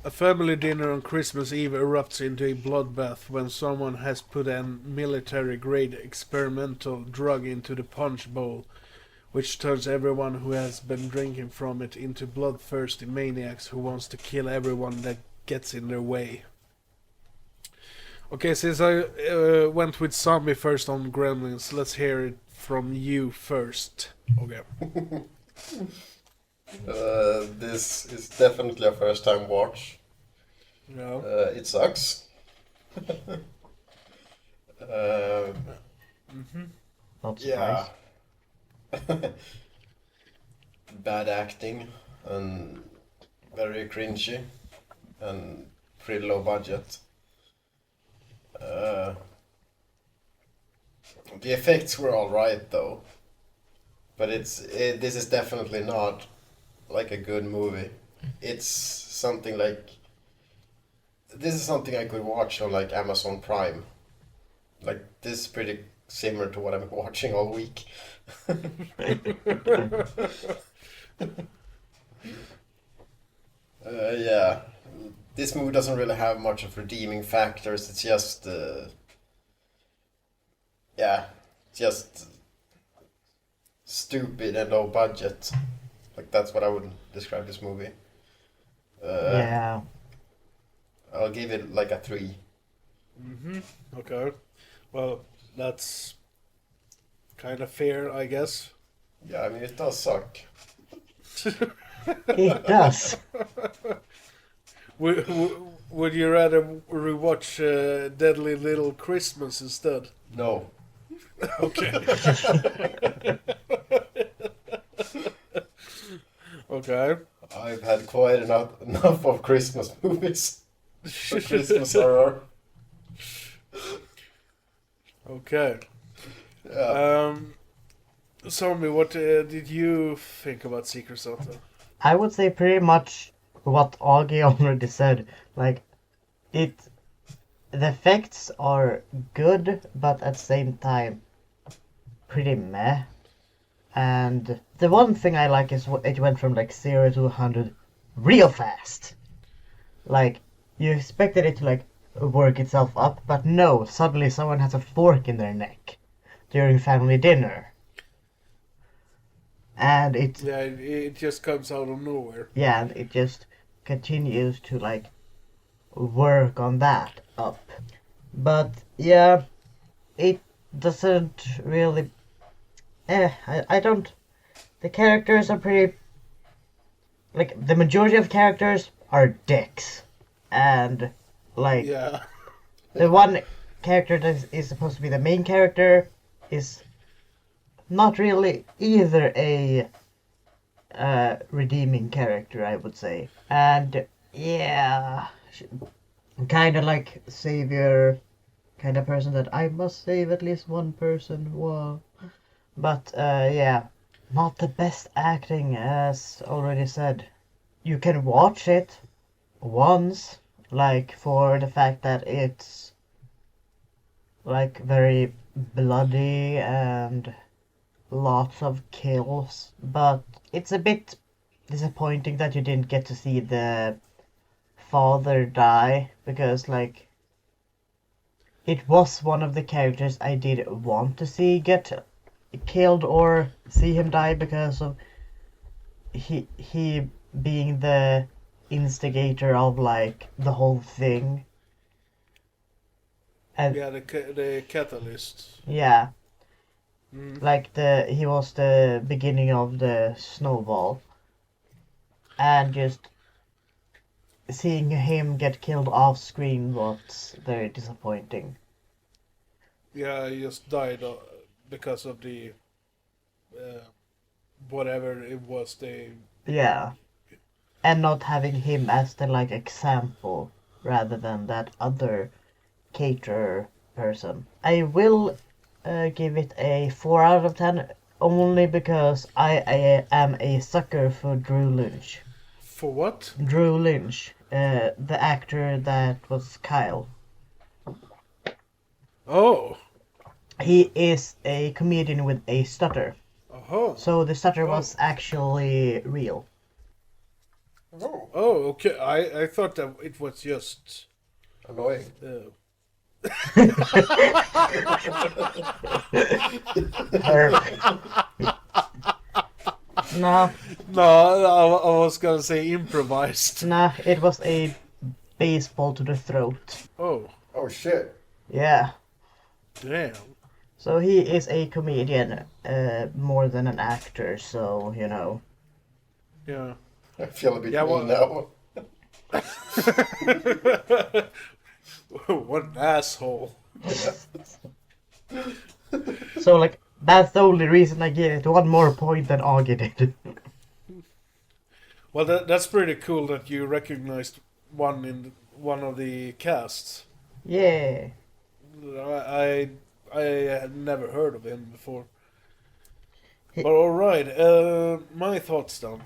A family dinner on Christmas Eve erupts into a bloodbath when someone has put an military-grade experimental drug into the punch bowl, which turns everyone who has been drinking from it into bloodthirsty maniacs who wants to kill everyone that gets in their way. Okay, since I went with Zombie first on Gremlins, let's hear it from you first. Okay. This is definitely a first time watch. No. It sucks. Not yeah. surprised. Bad acting and very cringy and pretty low budget. The effects were alright though, but this is definitely not like a good movie. It's something like, this is something I could watch on like Amazon Prime. Like, this is pretty similar to what I'm watching all week. Yeah, this movie doesn't really have much of redeeming factors. It's just, just stupid and low budget. Like, that's what I would describe this movie. Yeah. I'll give it like a 3. Okay. Well, that's kind of fair, I guess. Yeah, I mean, it does suck. It does. Would you rather rewatch Deadly Little Christmas instead? No. Okay. Okay. I've had quite enough of Christmas movies. For Christmas horror. Okay. Yeah. Zombie, what did you think about Secret Santa? I would say pretty much what Ogge already said. Like, the effects are good, but at the same time, pretty meh. And the one thing I like is it went from like 0 to 100 real fast. Like, you expected it to like work itself up, but no, suddenly someone has a fork in their neck during family dinner. And it just comes out of nowhere. Yeah, and it just continues to like work on that up. But yeah, it doesn't really. I don't. The characters are pretty. Like, the majority of characters are dicks, and like Yeah. the one character that is supposed to be the main character is not really either a redeeming character, I would say. And yeah, kind of like savior kind of person that I must save at least one person. Whoa. But yeah, not the best acting, as already said. You can watch it once, like, for the fact that it's like very bloody and lots of kills, but it's a bit disappointing that you didn't get to see the father die, because like it was one of the characters I did want to see get killed or see him die, because of he being the instigator of like the whole thing. And Yeah, the catalyst. yeah, like he was the beginning of the snowball, and just seeing him get killed off screen was very disappointing. Yeah, he just died because of the whatever it was. Yeah, and not having him as the like example rather than that other caterer person. I will give it a 4 out of 10, only because I am a sucker for Drew Lynch. For what? Drew Lynch the actor that was Kyle. Oh. He is a comedian with a stutter. Oh. So the stutter was actually real. Oh, okay. I thought that it was just annoying. No. No, I was gonna say improvised. Nah, it was a baseball to the throat. Oh. Oh shit. Yeah. Damn. So he is a comedian, more than an actor, so, you know. Yeah. I feel a bit mean now. What an asshole. So, like, that's the only reason I give it one more point than Ogge did. Well, that's pretty cool that you recognized one of the casts. Yeah. I had never heard of him before. But alright, my thoughts then.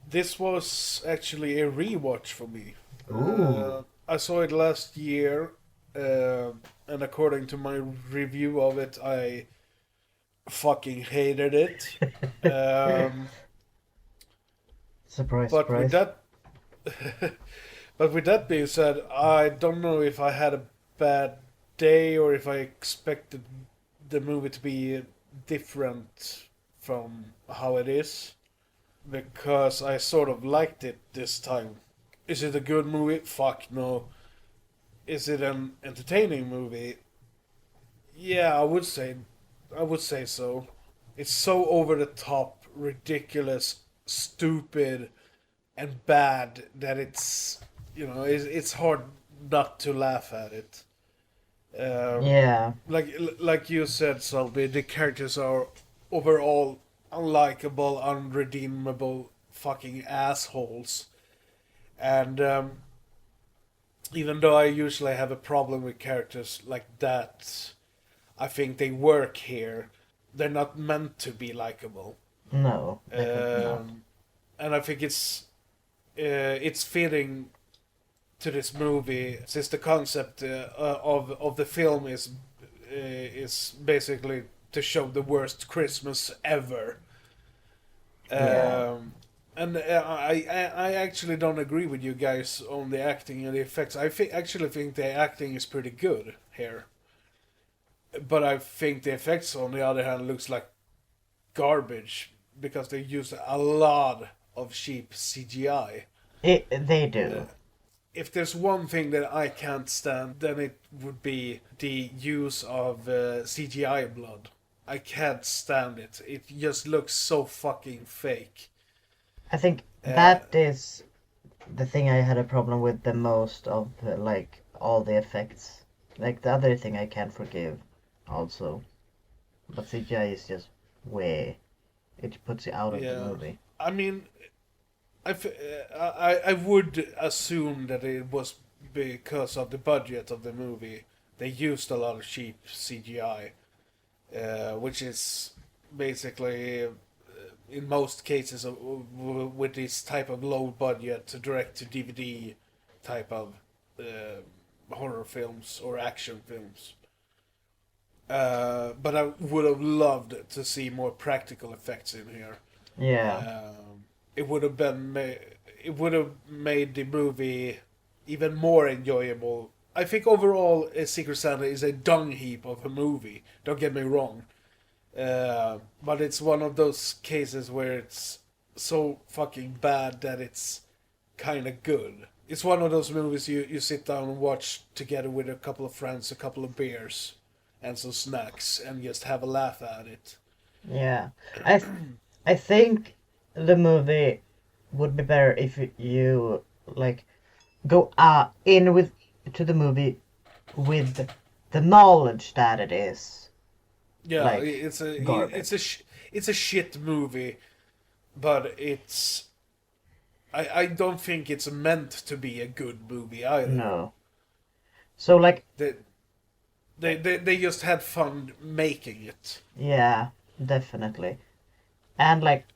This was actually a rewatch for me. I saw it last year, and according to my review of it, I fucking hated it. Surprise, but surprise. With that being said, I don't know if I had a bad day or if I expected the movie to be different from how it is, because I sort of liked it this time. Is it a good movie? Fuck no. Is it an entertaining movie? Yeah, I would say so. It's so over the top, ridiculous, stupid, and bad that it's hard not to laugh at it. Yeah. Like you said, Selby, the characters are overall unlikable, unredeemable, fucking assholes. And even though I usually have a problem with characters like that, I think they work here. They're not meant to be likable. No, definitely not. And I think it's fitting to this movie, since the concept of the film is basically to show the worst Christmas ever. Yeah. And I actually don't agree with you guys on the acting and the effects. I actually think the acting is pretty good here. But I think the effects, on the other hand, looks like garbage because they use a lot of cheap CGI. They do. If there's one thing that I can't stand, then it would be the use of CGI blood. I can't stand it. It just looks so fucking fake. I think that is the thing I had a problem with the most of, like, all the effects. Like, the other thing I can't forgive, also. But CGI is just way... It puts you out of the movie. I mean, I would assume that it was because of the budget of the movie. They used a lot of cheap CGI, which is basically, in most cases, with this type of low budget direct to DVD type of horror films or action films. But I would have loved to see more practical effects in here. Yeah. It would have made the movie even more enjoyable. I think overall, Secret Santa is a dung heap of a movie. Don't get me wrong, but it's one of those cases where it's so fucking bad that it's kind of good. It's one of those movies you sit down and watch together with a couple of friends, a couple of beers, and some snacks, and just have a laugh at it. Yeah. I think the movie would be better if you, like, go to the movie with the knowledge that it is. Yeah, like, it's garbage. a shit movie, but it's I don't think it's meant to be a good movie either. No. So, like, they just had fun making it. yeah, definitely. And, like,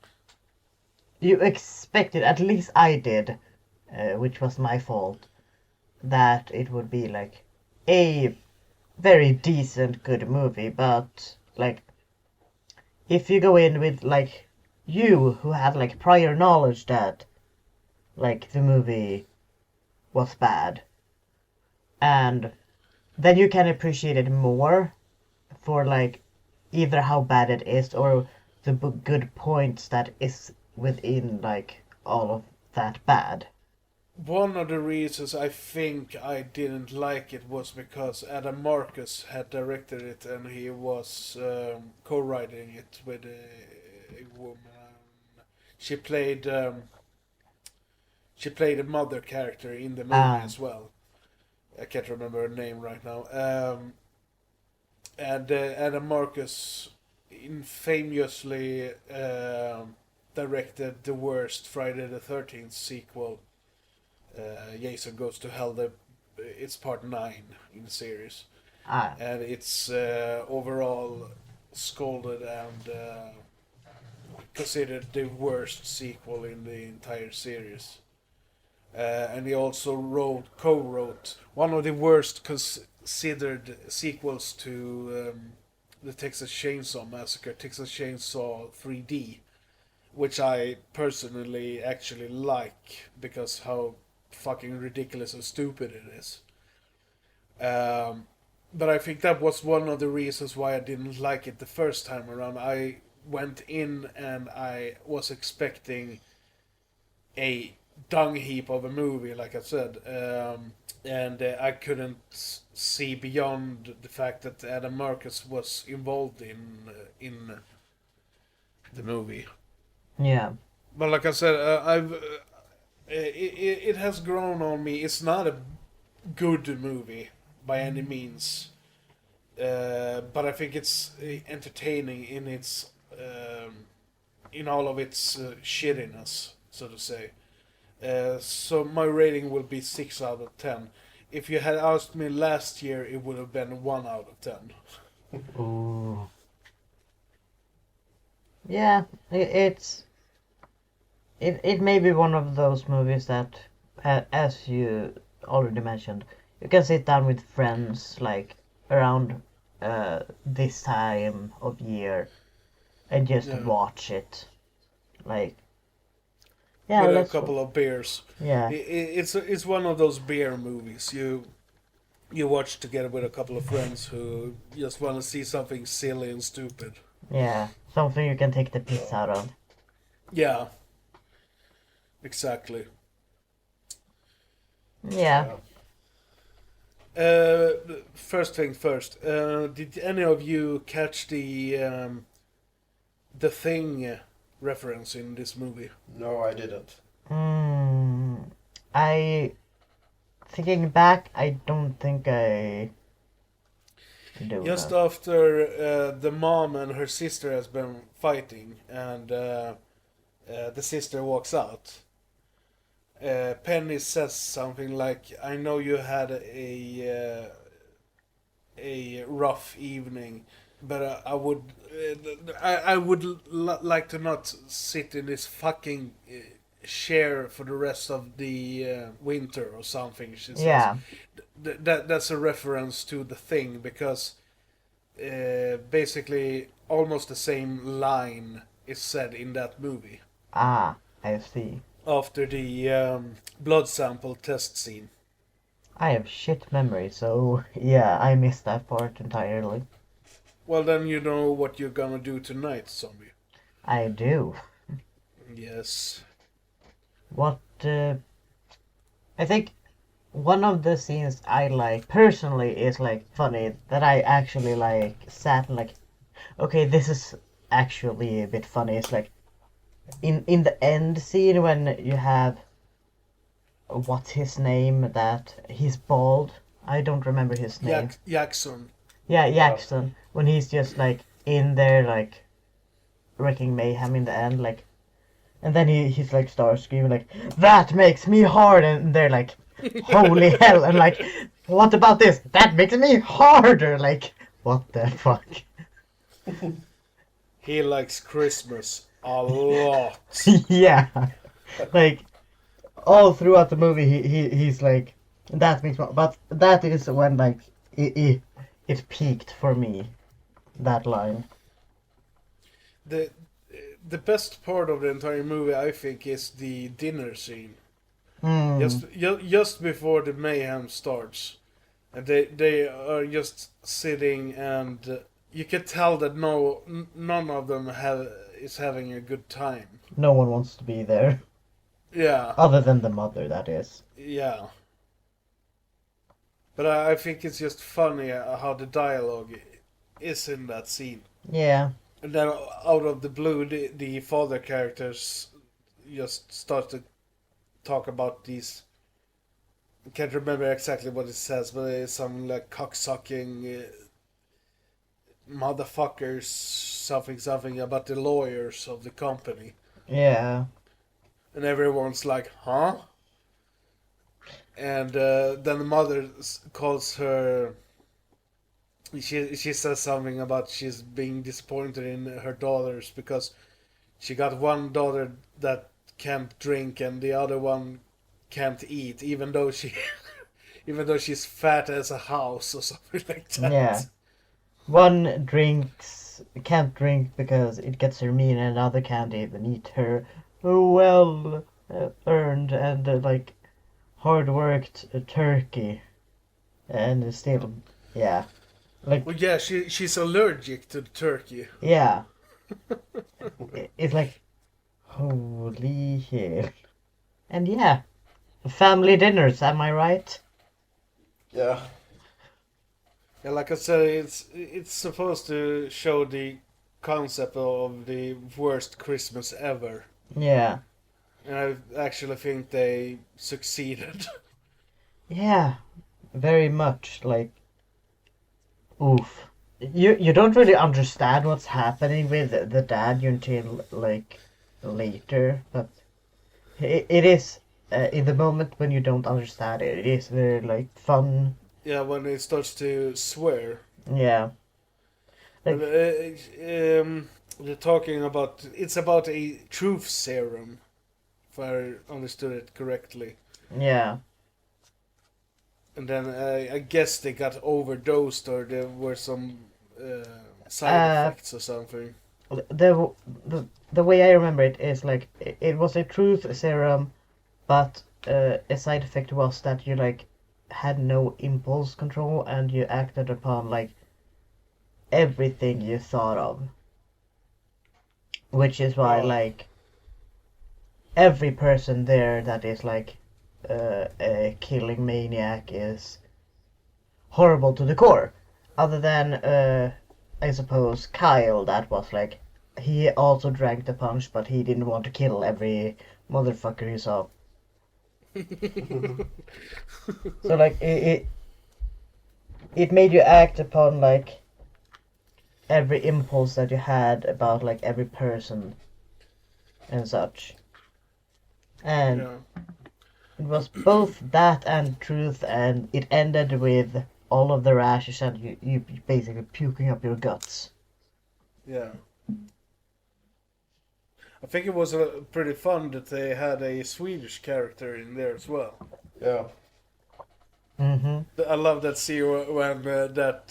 you expected, at least I did, which was my fault, that it would be like a very decent, good movie, but like if you go in with like you who had like prior knowledge that like the movie was bad, and then you can appreciate it more for like either how bad it is or the good points that is within like all of that bad. One of the reasons I think I didn't like it was because Adam Marcus had directed it and he was co-writing it with a woman. She played a mother character in the movie as well. I can't remember her name right now. And Adam Marcus infamously directed the worst Friday the 13th sequel. Jason Goes to Hell. It's part 9 in the series. And it's overall scolded and considered the worst sequel in the entire series. And he also co-wrote one of the worst considered sequels to the Texas Chainsaw Massacre, Texas Chainsaw 3D, which I personally actually like because how fucking ridiculous and stupid it is. But I think that was one of the reasons why I didn't like it the first time around. I went in and I was expecting a dung heap of a movie, like I said, and I couldn't see beyond the fact that Adam Marcus was involved in the movie. Yeah. But like I said, it has grown on me. It's not a good movie by any means, but I think it's entertaining in its in all of its shittiness, so to say. So my rating will be 6 out of 10. If you had asked me last year, it would have been 1 out of 10. Ooh. Yeah, it may be one of those movies that, as you already mentioned, you can sit down with friends like around this time of year and just watch it. Like, yeah, with a couple of beers. Yeah, it's one of those beer movies you watch together with a couple of friends who just want to see something silly and stupid. Yeah, something you can take the piss out of. Yeah, exactly. Yeah. First thing first. Did any of you catch the Thing reference in this movie? No, I didn't. Thinking back, I don't think I do. Just after the mom and her sister has been fighting, and the sister walks out, Penny says something like, "I know you had a rough evening, but I would like to not sit in this fucking chair for the rest of the winter," or something. She says. Yeah. That's a reference to The Thing, because basically almost the same line is said in that movie. Ah, I see. After the blood sample test scene. I have shit memory, so yeah, I missed that part entirely. Well, then you know what you're gonna do tonight, zombie. I do. Yes. What, I think one of the scenes I like personally is like funny, that I actually like sat and like, okay, this is actually a bit funny. It's like in the end scene when you have, what's his name, that he's bald. I don't remember his name. Jackson. Yeah, Jackson. When he's just like in there like wrecking mayhem in the end, like, and then he's like starts screaming like, "That makes me hard," and they're like, "Holy hell!" And like, "What about this? That makes me harder!" Like, what the fuck? He likes Christmas a lot. Yeah, like, all throughout the movie, he's like, that makes me, but that is when like it peaked for me. That line. The best part of the entire movie, I think, is the dinner scene. Mm. Just before the mayhem starts, and they are just sitting, and you can tell that none of them is having a good time. No one wants to be there. Yeah. Other than the mother, that is. Yeah. But I think it's just funny how the dialogue is in that scene. Yeah. And then out of the blue, the father characters just start to talk about these. I can't remember exactly what it says, but it's some like cocksucking motherfuckers, something about the lawyers of the company. Yeah. And everyone's like, huh? And then the mother calls her. She says something about she's being disappointed in her daughters because she got one daughter that can't drink and the other one can't eat, even though she's fat as a house or something like that. Yeah. One can't drink because it gets her mean, and another can't even eat her well earned and like hard worked turkey, and still, yeah. Like, well, yeah, she's allergic to the turkey. Yeah. It's like, holy hell. And yeah, family dinners, am I right? Yeah. Yeah, like I said, it's supposed to show the concept of the worst Christmas ever. Yeah. And I actually think they succeeded. Yeah, very much. Like, oof. You don't really understand what's happening with the dad until like later, but it is in the moment when you don't understand it. It is very like fun. Yeah, when it starts to swear. Yeah. Like, they're talking about it's about a truth serum, if I understood it correctly. Yeah. And then I guess they got overdosed or there were some side effects or something. The way I remember it is like it was a truth serum, but a side effect was that you like had no impulse control and you acted upon like everything you thought of, which is why like every person there that is like a killing maniac is horrible to the core, other than I suppose Kyle, that was like he also drank the punch but he didn't want to kill every motherfucker he saw. So like it made you act upon like every impulse that you had about like every person and such. And it was both that and truth, and it ended with all of the rashes and you basically puking up your guts. Yeah. I think it was pretty fun that they had a Swedish character in there as well. Yeah. Mm-hmm. I love that scene when that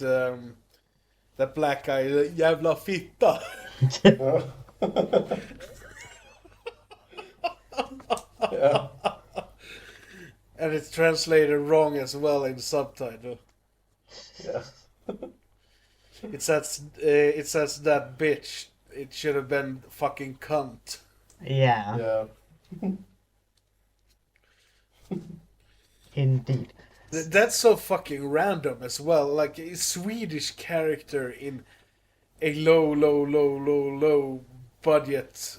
black guy, jävla fitta. Yeah. And it's translated wrong as well in the subtitle. Yeah. It says that bitch. It should have been fucking cunt. Yeah. Yeah. Indeed. That's so fucking random as well. Like a Swedish character in a low budget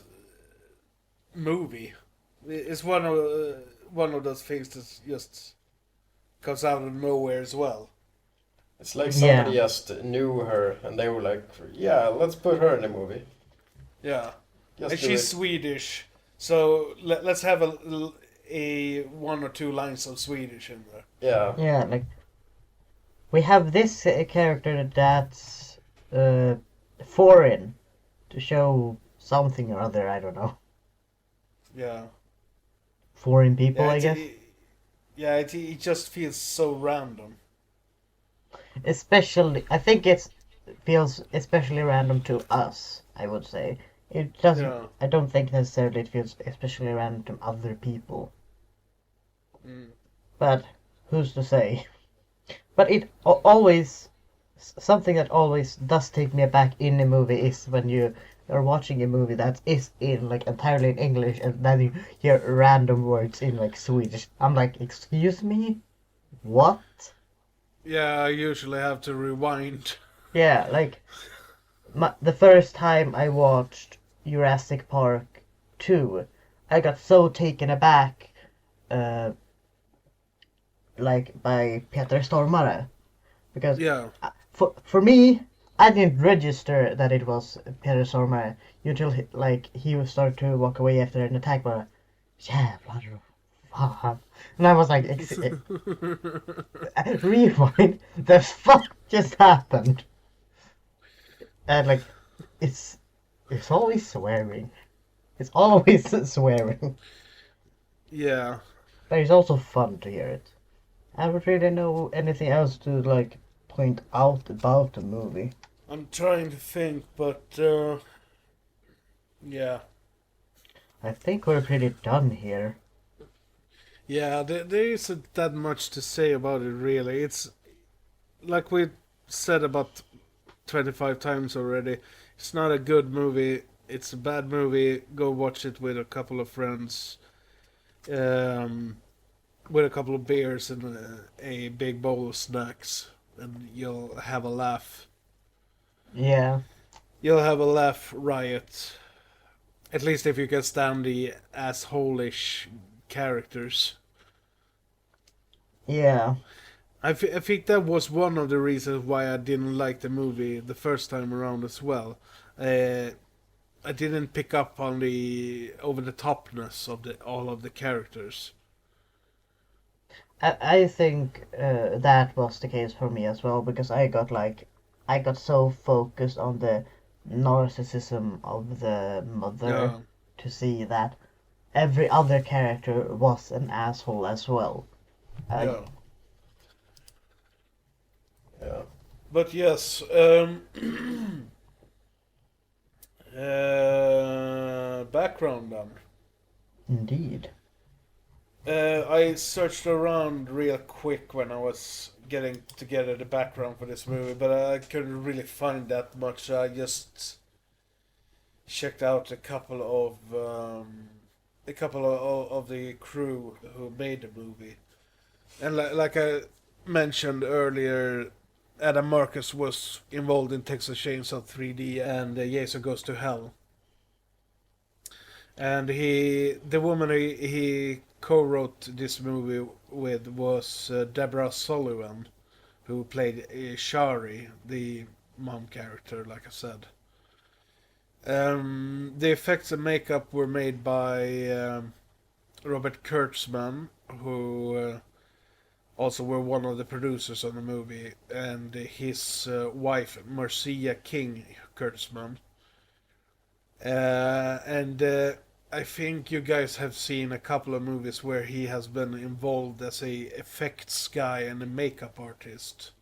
movie. It's one of those things that just comes out of nowhere as well. It's like somebody just knew her and they were like, yeah, let's put her in the movie. Yeah. Just and do she's it. Swedish, so let's have a one or two lines of Swedish in there. Yeah. Yeah, like we have this character that's foreign to show something or other. I don't know. Yeah. foreign people, Yeah, I guess. It just feels so random. Especially, I think it feels especially random to us, I would say. It doesn't, Yeah. I don't think necessarily it feels especially random to other people. But who's to say? But it always, something that always does take me aback in a movie is when you are watching a movie that is in like entirely in English and then you hear random words in like Swedish. I'm like, excuse me? What? Yeah, I usually have to rewind. Yeah, like the first time I watched Jurassic Park 2, I got so taken aback, uh, like by Peter Stormare, because Yeah. For me, I didn't register that it was Peter Stormare until he started to walk away after an attack, but jävlar fan. And I was like, rewind, the fuck just happened? And like, it's always swearing. It's always swearing. Yeah. But it's also fun to hear it. I don't really know anything else to like point out about the movie. I'm trying to think, but yeah. I think we're pretty done here. Yeah, there isn't that much to say about it really. It's like we said about 25 times already. It's not a good movie. It's a bad movie. Go watch it with a couple of friends. With a couple of beers and a big bowl of snacks, and you'll have a laugh. Yeah. You'll have a laugh riot. At least if you can stand the asshole-ish characters. Yeah. I think that was one of the reasons why I didn't like the movie the first time around as well. I didn't pick up on the over-the-topness of all of the characters. I think that was the case for me as well, because I got so focused on the narcissism of the mother to see that every other character was an asshole as well. Yeah. But yes, background then. Indeed. I searched around real quick when I was getting together the background for this movie, but I couldn't really find that much. I just checked out a couple of the crew who made the movie, and like I mentioned earlier, Adam Marcus was involved in Texas Chainsaw 3D and Jason Goes to Hell. And the woman he co-wrote this movie with was Deborah Sullivan, who played Shari, the mom character, like I said. The effects and makeup were made by Robert Kurtzman, who also were one of the producers on the movie, and his wife, Marcia King Kurtzman. And I think you guys have seen a couple of movies where he has been involved as a effects guy and a makeup artist.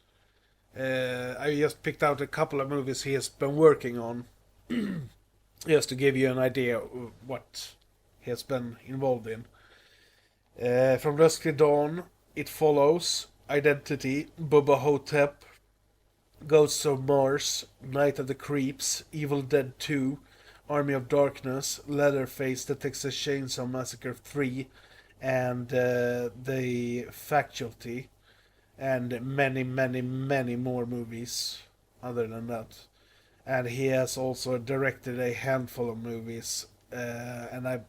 I just picked out a couple of movies he has been working on, just to give you an idea of what he has been involved in. From Dusk Till Dawn, It Follows, Identity, Bubba Hotep, Ghosts of Mars, Night of the Creeps, Evil Dead 2, Army of Darkness, Leatherface, The Texas Chainsaw Massacre 3, and The Faculty, and many, many, many more movies other than that. And he has also directed a handful of movies, and I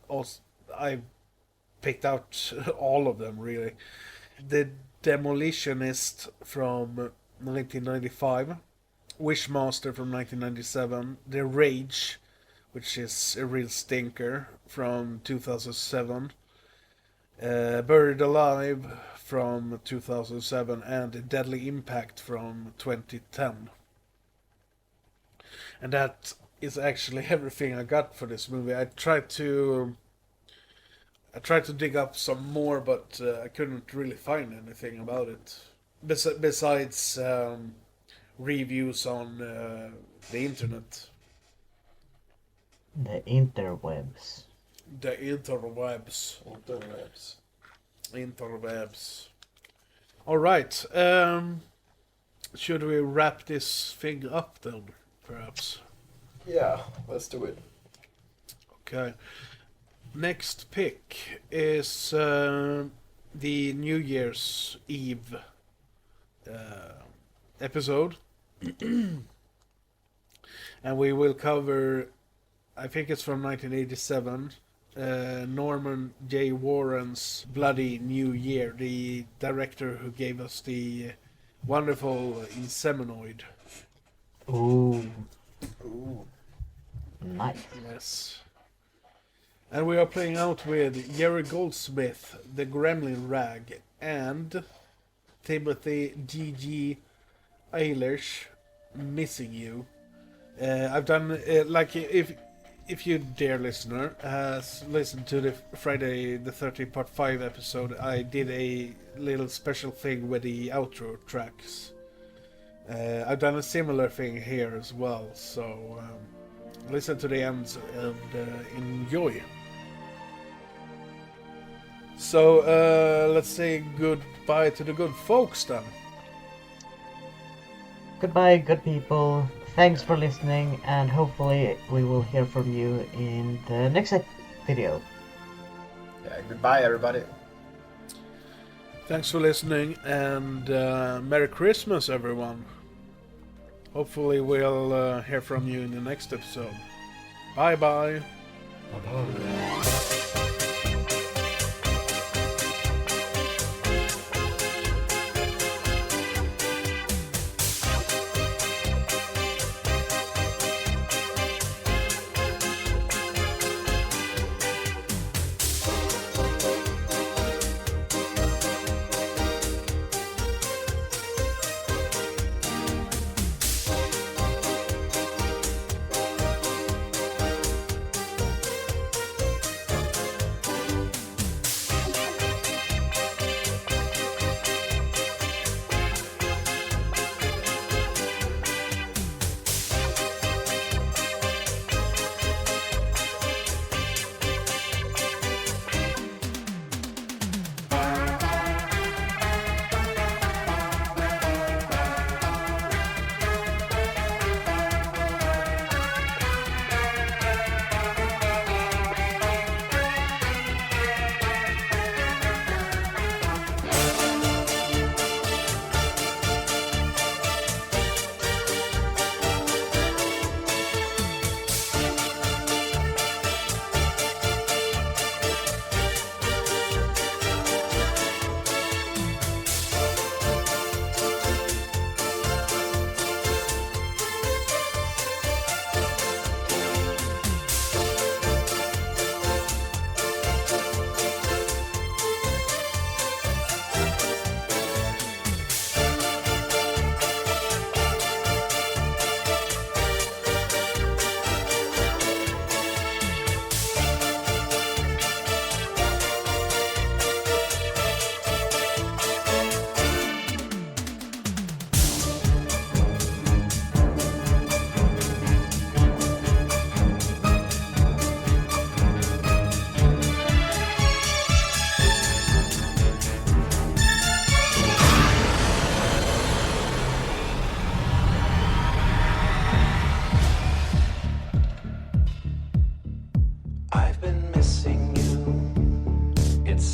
picked out all of them really. The Demolitionist from 1995, Wishmaster from 1997, The Rage, which is a real stinker, from 2007, Buried Alive from 2007, and Deadly Impact from 2010. And that is actually everything I got for this movie. I tried to dig up some more, but I couldn't really find anything about it. Besides reviews on the internet. The interwebs. The interwebs. Interwebs. Interwebs. Alright. Should we wrap this thing up then, perhaps? Yeah, let's do it. Okay. Next pick is the New Year's Eve episode. And we will cover, I think it's from 1987, Norman J. Warren's Bloody New Year, the director who gave us the wonderful Inseminoid. Ooh. Ooh. Nice. Yes. And we are playing out with Jerry Goldsmith, the Gremlin Rag, and Timothy G.G. Eilish, Missing You. I've done, like, if you, dear listener, has listened to the Friday the 13th Part 5 episode, I did a little special thing with the outro tracks. I've done a similar thing here as well, so listen to the ends and enjoy. So let's say goodbye to the good folks then. Goodbye, good people. Thanks for listening, and hopefully we will hear from you in the next video. Yeah, goodbye everybody. Thanks for listening, and Merry Christmas everyone. Hopefully we'll hear from you in the next episode. Bye bye. Bye-bye.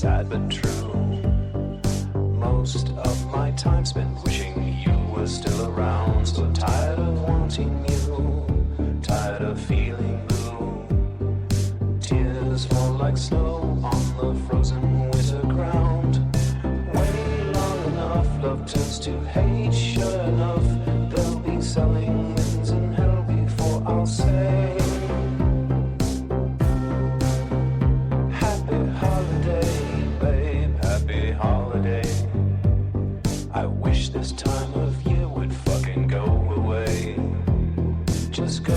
sad but true. Most of my time spent wishing you were still around. So tired of wanting you, tired of feeling blue. Tears fall like snow on the frozen winter ground. Wait long enough, love turns to hate. Sure enough, they'll be selling wins in hell before I'll say happy holiday, babe, happy holiday. I wish this time of year would fucking go away. Just go